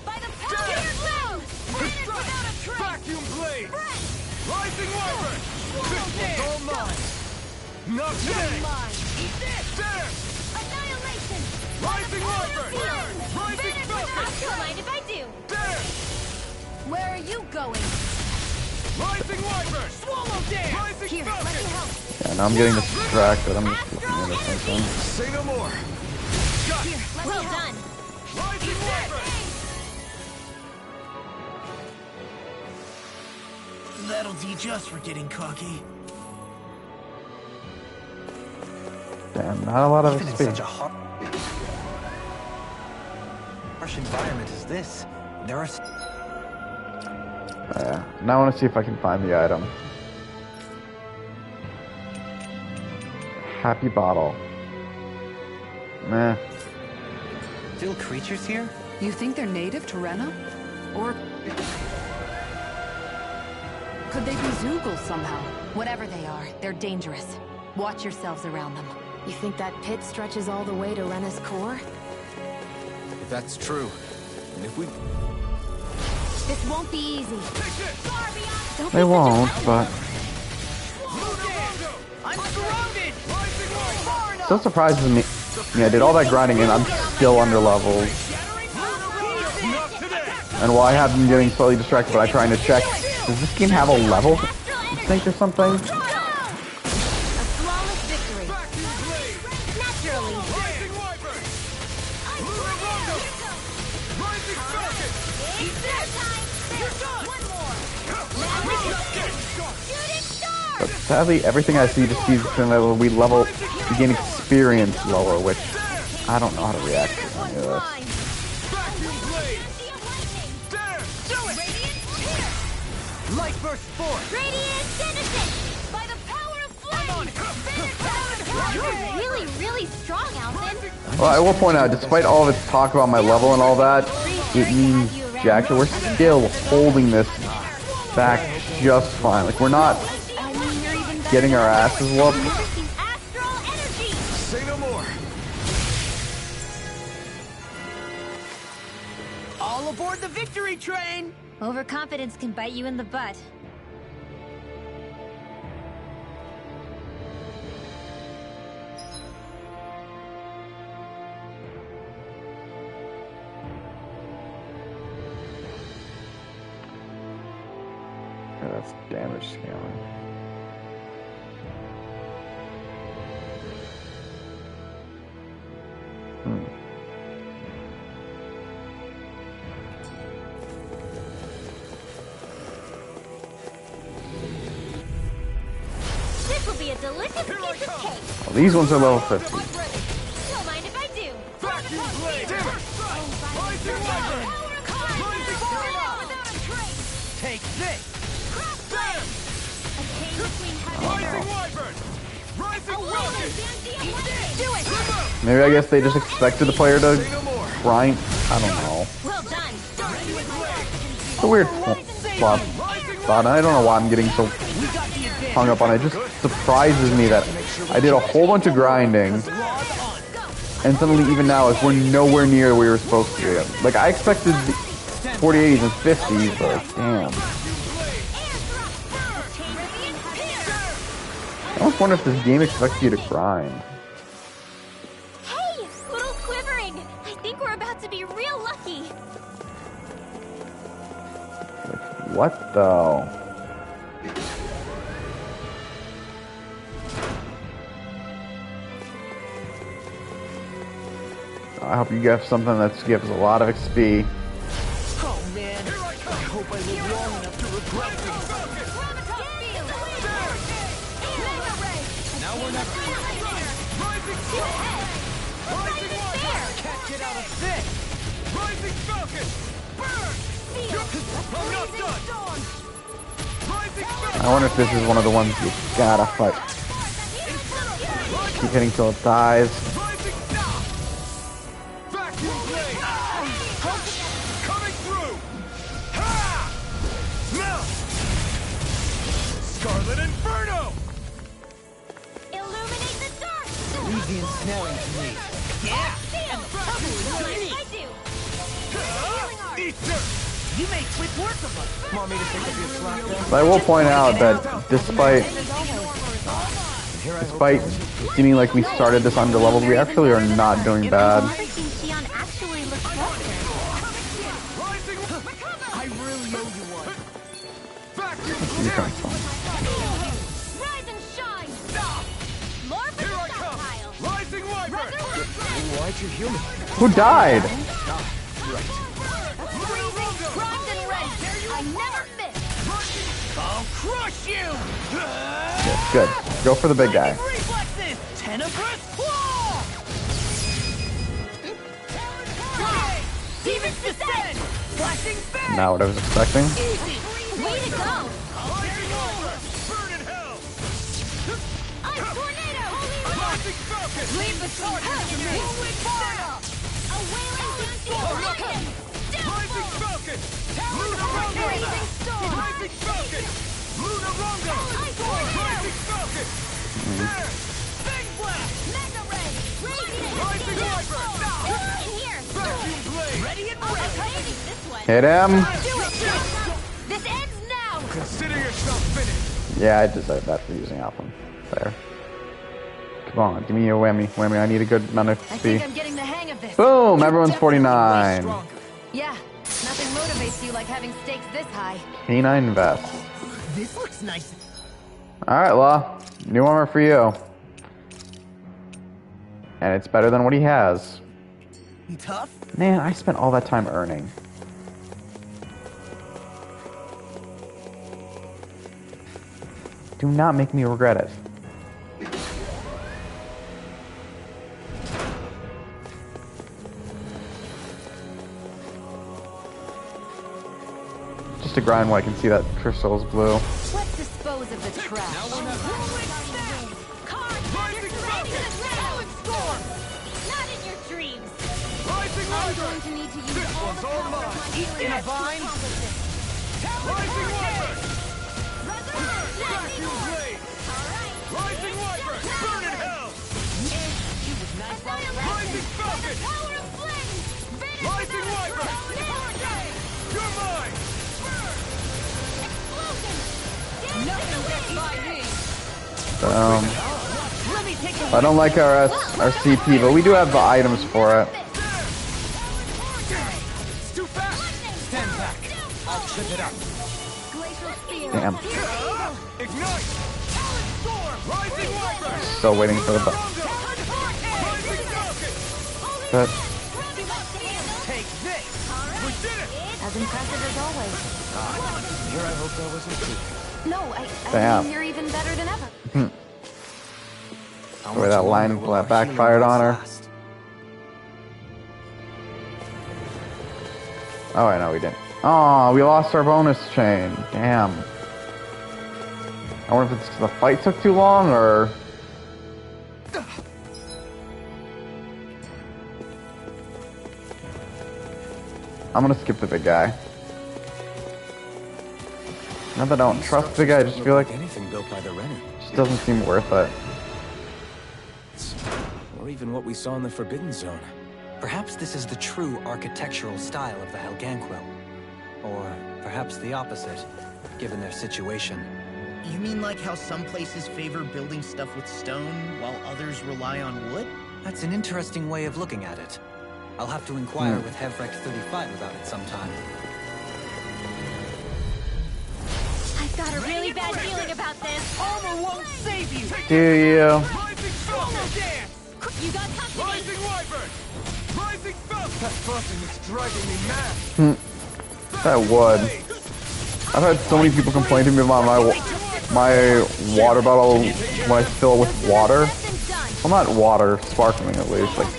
By the power of flame. Without a trace. Vacuum blade. Rising Wyvern. This one's all mine. Not today. Eat this. There. Annihilation. Rising Wyvern. Rising Falcon. I don't mind if I do. There. Where are you going? Rising Wyvern. Swallow dance. Rising Here, let Falcon. me help. Yeah, now I'm getting distracted. I'm just looking at something. Say no more. Here, well done. Rising Wyvern. That'll teach us for getting cocky. Damn, not a lot of Even in XP. such a harsh environment as this, there are... Yeah, now I want to see if I can find the item. Happy bottle. Meh. Still creatures here? You think they're native to Rena? Or could they be Zeugles somehow? Whatever they are, they're dangerous. Watch yourselves around them. You think that pit stretches all the way to Rena's core? If that's true, and if we... This won't be easy. Don't They won't, but... I'm surrounded. Still surprises me. Yeah, I did all that grinding and I'm still under leveled. And while I have been getting slightly distracted by trying to check, does this game have a level sync or something? A flawless victory. Naturally. Rising Wyvern. Lunar Rondo. Rising Falcon. Eat this. You're done. One more. Shooting star. But sadly, everything I see just sees that we level, we gain experience lower, which I don't know how to react to any of this. Vacuum blade. There. Do it. Light burst forth. Radiant Genesis. By the power of flame. You're really, really strong, Alvin. Well, I will point out, despite all of its talk about my level and all that, it means jack shit. We're still holding this back just fine. Like, we're not getting our asses whooped. Astral energy. Say no more. All aboard the victory train. Overconfidence can bite you in the butt. Yeah, that's damage scaling. This will be a delicious piece of cake. Well, these ones are level 50. Don't mind if I do. Vacuum blade. Damn it. Rising Wyvern. Without a trace. Take this. There. A chain between heaven and Rising earth. Wyvern. Rising A Falcon. wailing Banshee of lightning. Do it. Maybe I guess they just expected the player to Say no more. grind. I don't know. Well done. It's a weird plot. But I don't know why I'm getting so hung up on it. It just surprises me that I did a whole bunch of grinding, and suddenly even now, we're nowhere near where we were supposed to be. Like, I expected 48s and 50s, but damn. I almost wonder if this game expects you to grind. Hey, little quivering. I think we're about to be real lucky. What though? I hope you get something that gives a lot of XP. Oh man, I hope I live long enough to regret this. Now we're not Rising Storm! Rising Water! Can't get out of this! Rising Falcon! Burn! I'm not done! Rising Falcon! I wonder if this is one of the ones you gotta fight. Keep hitting till it dies. Vacuum Blade! Coming through! Ha! Now! Scarlet Inferno! Illuminate the dark! Easy and snelling to me. Yeah! And I do! Easter! You made quick work of us! Want me to pick up your slack then? But I will point out that despite seeming like we started this underleveled, we actually are not doing bad. Shion actually looks flustered. I really owe you one. You can't tell. Rise and shine! More for Here I the come! stockpile! Rising Wyvern! Why'd you heal me? Who died? Primed and ready! I never miss! I'll crush you! Yeah, good. Go for the big guy. Reflexes! Tenebrous Claw! Demons descend! Flashing Fang! Not what I was expecting. Easy! Way to go! Burn in hell! Ice tornado! Rising Falcon! Leave the target to me! A wailing dancing Rising Falcon! Luna Rondo! Blazing storm! Rising Falcon! Luna Rondo! Rising Falcon! There! Big Blast! Mega ray! Rising Wyvern! In here! Vacuum Blade! Ready and Okay, this one! Hit him. Do it! This ends now! Consider yourself finished! Yeah, I deserve that for using Alpha. There. Come on, give me a whammy. Whammy, I need a good amount of I think XP. I'm getting the hang of this. Boom! Everyone's 49. Yeah, nothing motivates you like having stakes this high. Canine vest. This looks nice. Alright, Law. New armor for you. And it's better than what he has. You tough? Man, I spent all that time earning. Do not make me regret it. Just to grind while I can see that crystal is blue. Let's dispose of the trash. Not in your dreams! Rising I'm Wyvern! going to need to use This all one's the all power of mine. my Eat healing in a to vine. accomplish this. Rising Wyvern! Vacuum Blade! Alright! Rising Wyvern! Burn in hell! Rising Falcon! Power of flames! Rising Wyvern! You're mine! Nothing gets by me. I don't like our CP, but we do have the items for it. It's too fast! Stand back! I'll trip it up! Glacial spear! Damn. Ignite! Storm! Rising Wyvern! Still waiting for the Rising Falcon! but Take this! We did it! As impressive as always. Here I hope that wasn't true. No, I Damn. mean, you're even better than ever. How the way much that line longer will our backfired healing on her. last? Oh, I know we didn't. Oh, we lost our bonus chain. Damn. I wonder if it's 'cause the fight took too long or. I'm gonna skip the big guy. Not that I don't trust the guy, I just feel like it anything built by the Renin, just doesn't seem worth it. or even what we saw in the Forbidden Zone. Perhaps this is the true architectural style of the Helganquil. Or perhaps the opposite, given their situation. You mean like how some places favor building stuff with stone, while others rely on wood? That's an interesting way of looking at it. I'll have to inquire with Hevrecht 35 about it sometime. got a really bad feeling about this. Armor won't save you. Do you? You got company. Rising Wyvern! Rising Falcon! That buzzing is driving me mad. That would. I've had so many people complain to me about my water bottle when I fill it with water. Well, not water, sparkling at least. Like,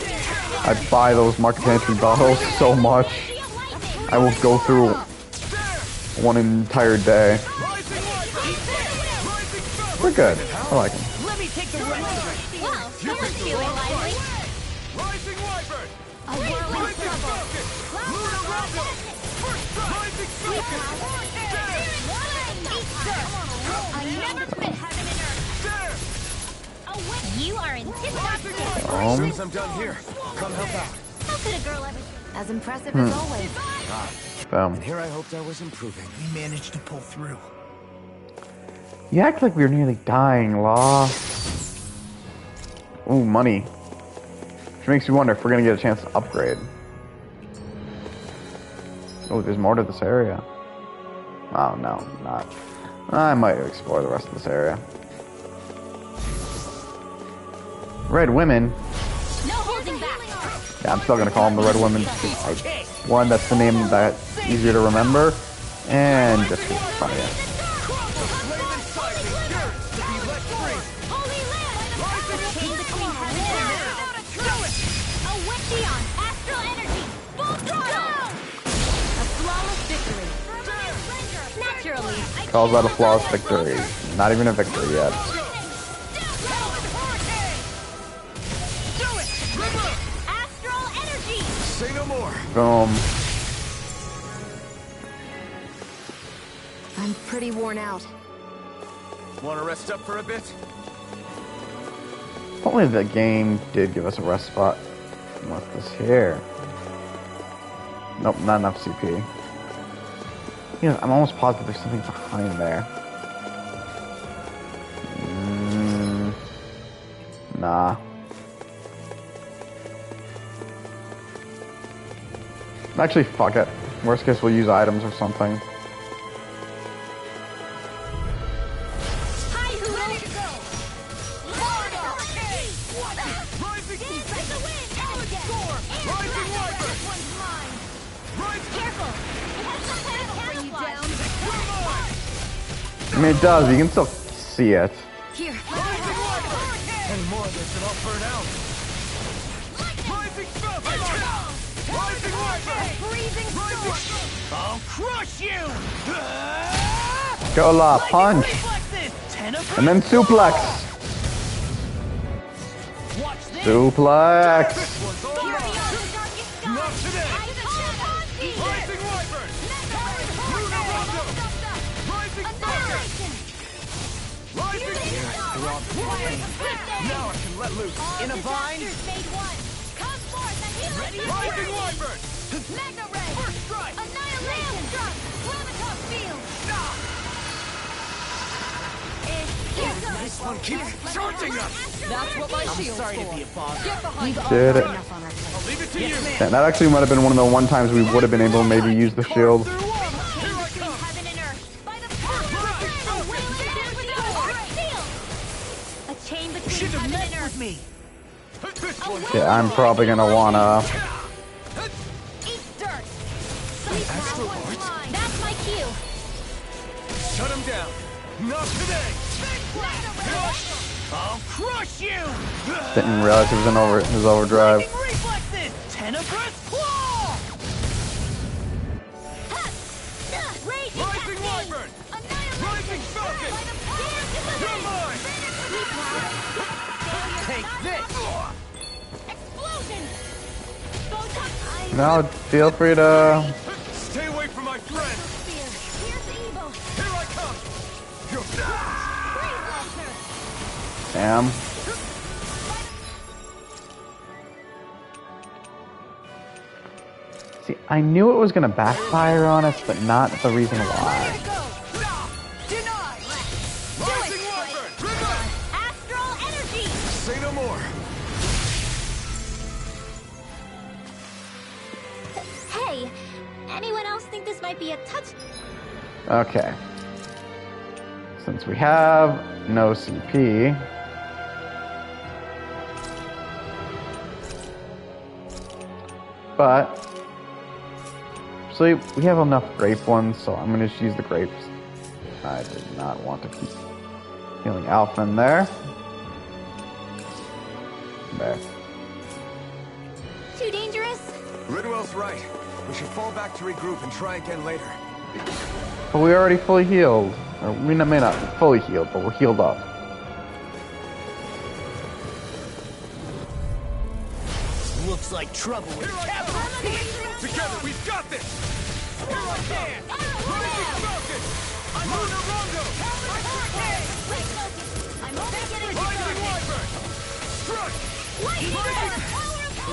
I buy those market pantry bottles so much. I will go through one entire day. They're good. I like them. Let me take the rest. Wow, someone's feeling lively. Rising Wyvern! A whirling trouble. Lunar Rondo! Rising Falcon! I never miss heaven and earth. You are in tip-top shape. I'm done here. Come help out. How could a girl ever... As impressive as always. And here I hoped I was improving. We managed to pull through. You act like we were nearly dying, Law. Ooh, money. Which makes me wonder if we're gonna get a chance to upgrade. Oh, there's more to this area. Oh, no, not. I might explore the rest of this area. Red Women. No holding back. Yeah, I'm still gonna call them the Red Women. One, that's the name that's easier to remember. And just for fun, yeah. Calls that a flawless victory. Not even a victory yet. Say no more. Boom. I'm pretty worn out. Want to rest up for a bit? If only the game did give us a rest spot. What's this here? Nope, not enough CP. Yeah, I'm almost positive there's something behind there. Nah. Actually, fuck it. Worst case, we'll use items or something. I mean, it does. You can still see it. Here. Any more of this and I'll burn out. Rising Falcon! Rising Wyvern! Freezing storm. I'll crush you! Go la, punch. And then suplex. Suplex. Not today! Rising Wyvern! Lunar Rondo! Rising Falcon! Rising Now I can let loose. In a bind? Rising Wyvern! Mega Ray! First strike! Annihilation! Strike! Flamitop Field! This one keeps charging us! That's what my I'm shield's sorry for. to be a bother. Get behind us. Did it. I'll leave it to you! Yeah, that actually might have been one of the one times we would have been able to maybe use the shield. Heaven and earth! By the power of a chain between heaven and earth! Me. Yeah, I'm probably gonna wanna. Eat dirt! That's my cue! Shut him down! Not today! I'll crush you! Didn't realize he was in his overdrive. Reflexes! Tenebrous Claw! Rising Wyvern! Rising Falcon! You're mine! Take this! Explosion! Now, feel free to. Stay away from my friend! Here's evil! Here I come! You're Damn. See, I knew it was gonna backfire on us, but not the reason why. Rising Wyvern! Astral energy! Say no more! Hey, anyone else think this might be a touch? Okay. Since we have no CP, but actually we have enough grape ones, so I'm gonna just use the grapes. I did not want to keep healing Alpha in there. There. Too dangerous? Ridwell's right. We should fall back to regroup and try again later. But we already fully healed. Or we may not be fully healed, but we're healed up. Looks like trouble with capital. Together, we've got this! Here I stand! Rising Falcon! I'm Luna Rondo! I'm only getting Rising Wyvern! Strike!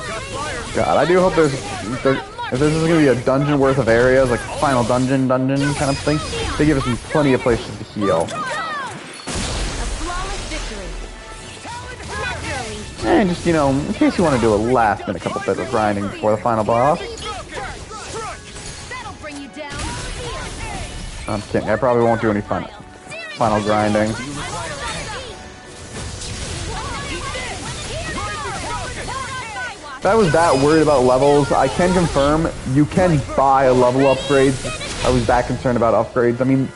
Got fire! God, I do hope if this is gonna be a dungeon worth of areas, like final dungeon kind of thing, they give us plenty of places to heal. And just, you know, in case you want to do a last minute couple bits of grinding before the final boss. I'm kidding, I probably won't do any final grinding. If I was that worried about levels, I can confirm you can buy level upgrades. I was that concerned about upgrades. I mean,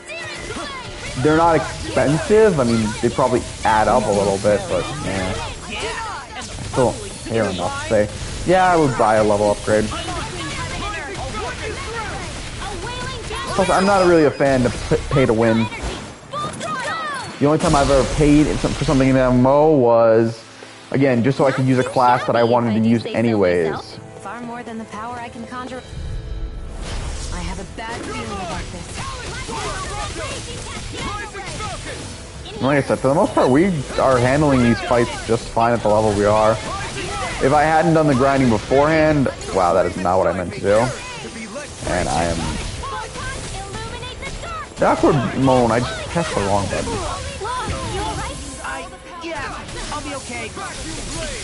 they're not expensive. I mean, they probably add up a little bit, but yeah. I still care enough to say, yeah, I would buy a level upgrade. Plus, I'm not really a fan of pay to win. The only time I've ever paid for something in MMO was, again, just so I could use a class that I wanted to use anyways. Far more than the power I can conjure. I have a bad feeling about this. Like I said, for the most part, we are handling these fights just fine at the level we are. If I hadn't done the grinding beforehand, wow, that is not what I meant to do. And I am... The awkward moan, I just pressed the wrong button. Yeah, I'll be okay.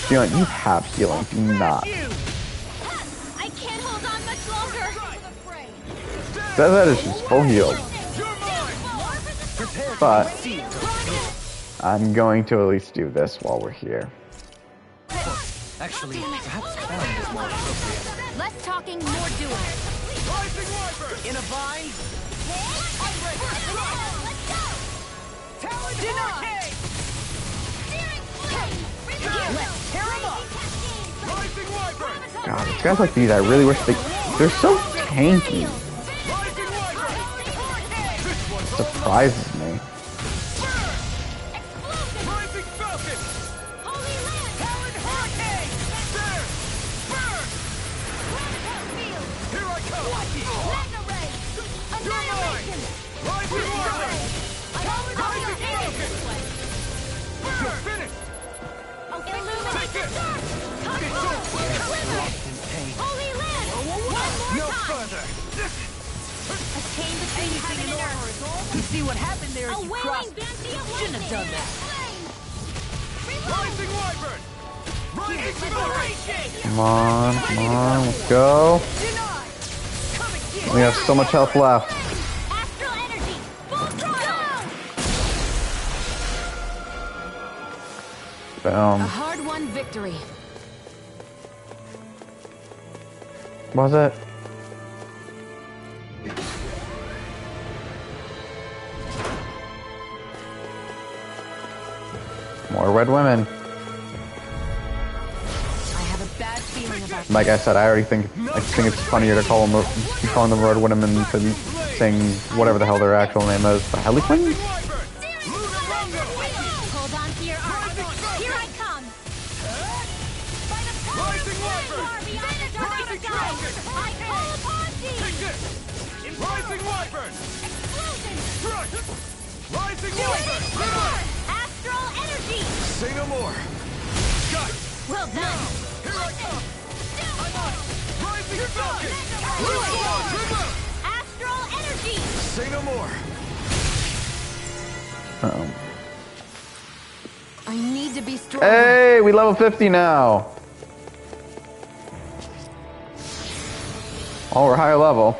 Healing, you have healing, do not. I can't hold on much longer. That is just full healed. But I'm going to at least do this while we're here. Actually, perhaps found is more appropriate. Less talking, more doing. Rising Wyvern! In a bind? Talon Hurricane! Let's tear him up! Rising Wyvern! God, these guys like these, I really wish they're so tanky. Rising Wyvern! Surprises me. Rising Falcon! Talon Hurricane! There! Burn! Here I come! You're mine! Rising Wyvern! Talon Rising Falcon! You're finished! Take it! It's over! Holy land! One more No time! further! A chain between heaven and earth. You see what happened there A as you wailing crossed. banshee of Shouldn't have done lightning. that. Rising Wyvern! Rising Falcon! Come on, let's go. We have so much health left. Astral energy! Full throttle! A Boom. hard-won victory. Was it? More red women. I have a bad feeling about Like I said, I think it's funnier to call them calling them red women than saying whatever the hell their actual name is. The Harlequins? Hold on to your arms. Here I come. By the power of far beyond the dark of time, I call upon thee. Take this! Rising Wyvern! Explosion! Strike! Rising Do it! Wyvern! More! Astral energy! Say no more. Got it! Well done. Here I come! I'm on! Rising Falcon! Do it! Astral energy! Say no more. Uh-oh. I need to be stronger. Hey, we level 50 now. Oh, we're higher level.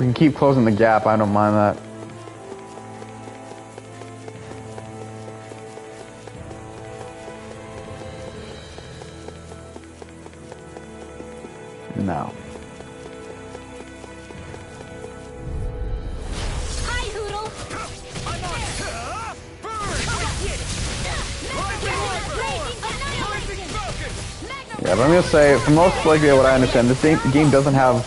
we can keep closing the gap, I don't mind that. No. Hi, Hoodle. I'm on. Yeah, but I'm gonna say, for most likely what I understand, this game doesn't have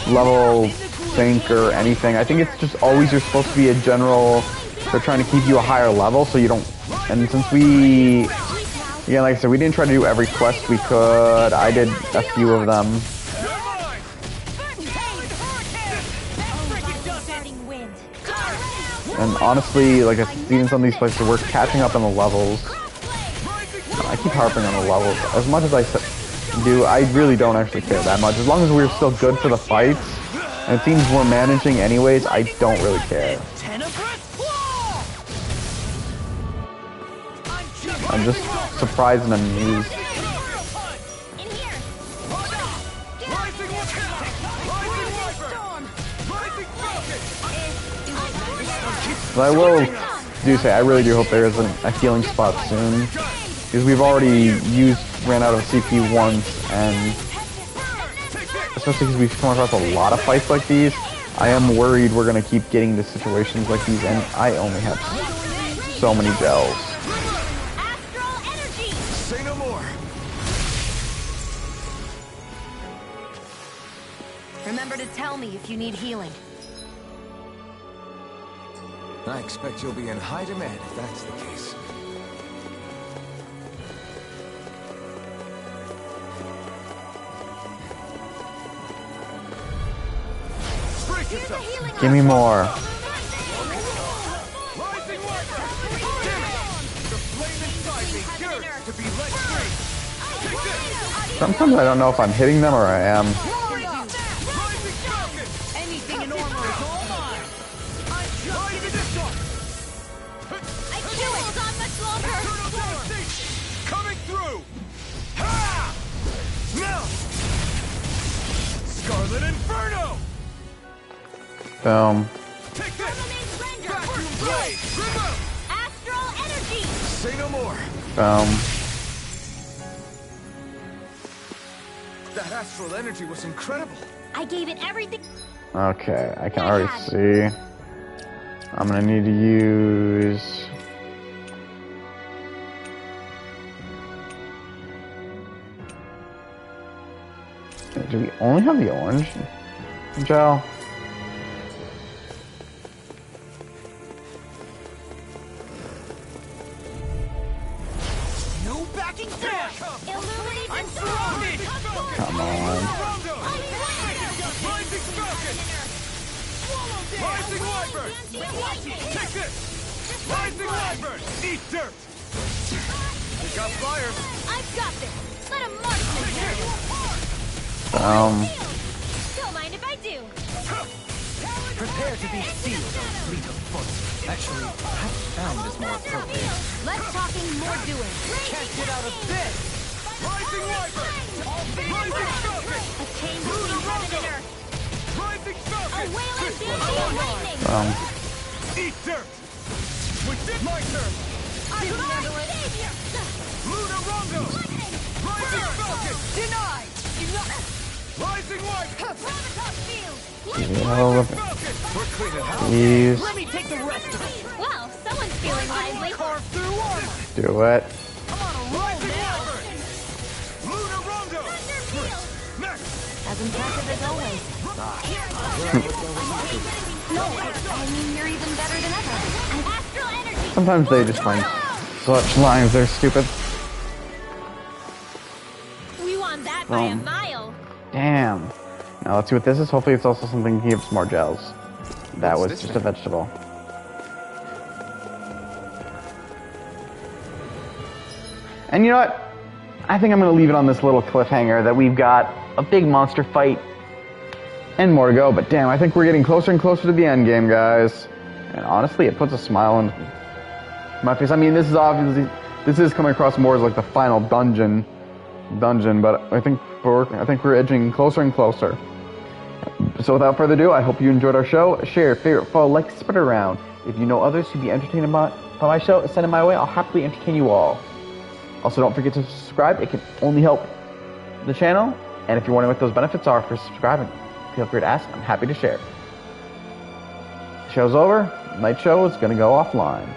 level sync or anything. I think it's just always you're supposed to be a general. They're trying to keep you a higher level so you don't. And since we, again, like I said, we didn't try to do every quest we could. I did a few of them. And honestly, like I've seen some of these places, we're catching up on the levels. I keep harping on the levels. As much as I do, I really don't actually care that much. As long as we're still good for the fights, and it seems we're managing anyways, I don't really care. I'm just surprised and amused. But I will say, I really do hope there is a healing spot soon. Because we've already ran out of CP once, and especially because we've come across a lot of fights like these, I am worried we're going to keep getting into situations like these, and I only have so many gels. Say no more. Remember to tell me if you need healing. I expect you'll be in high demand if that's the case. Give me more. Sometimes I don't know if I'm hitting them or I am. Anything in armor is all mine. I'm just getting started. I can't hold on much longer. Coming through. Ha! Now. Scarlet Inferno. Boom. Take this. Vacuum blade. Remove. Astral energy. Say no more. Boom. That astral energy was incredible. I gave it everything. Okay, I can already see. I'm gonna need to use. Do we only have the orange gel? No backing down. I'm surrounded. Come on. Rising Falcon. Rising Wyvern. Take this. Rising Wyvern. Eat dirt. Pick up fire. I've got this. Let him march me. Don't mind if I do. Prepare to be sealed, fleet of foot. Actually, perhaps found is more appropriate. Less talking, more doing. Can't get out of this. Rising Wyvern. Rising Falcon. A chain between heaven and earth. Rising A Falcon. wailing banshee of lightning. Eat dirt. With this, my turn. Our savior. Lunar Rondo. Rising Falcon. Denied. Rising Wyvern. Prototype field. We're cleaning house. Please. Let me take the rest of it. Well, someone's feeling lively. Carve through armor. Do it. I'm on a roll now. Lunar Rondo. Next. As impressive as always. No, I mean you're even better than ever. Astral energy. Sometimes they just find such lines, they're stupid. We won that by a mile. Damn. Now let's see what this is. Hopefully it's also something that gives more gels. That was just a vegetable. And you know what? I think I'm going to leave it on this little cliffhanger that we've got a big monster fight and more to go. But damn, I think we're getting closer and closer to the end game, guys. And honestly, it puts a smile on my face. I mean, this is obviously, this is coming across more as like the final dungeon, but I think we're edging closer and closer. So without further ado, I hope you enjoyed our show. Share, favorite, follow, like, spread it around. If you know others who'd be entertained by my show, send them my way. I'll happily entertain you all. Also, don't forget to subscribe. It can only help the channel. And if you're wondering what those benefits are for subscribing, feel free to ask. I'm happy to share. The show's over. Night show is going to go offline.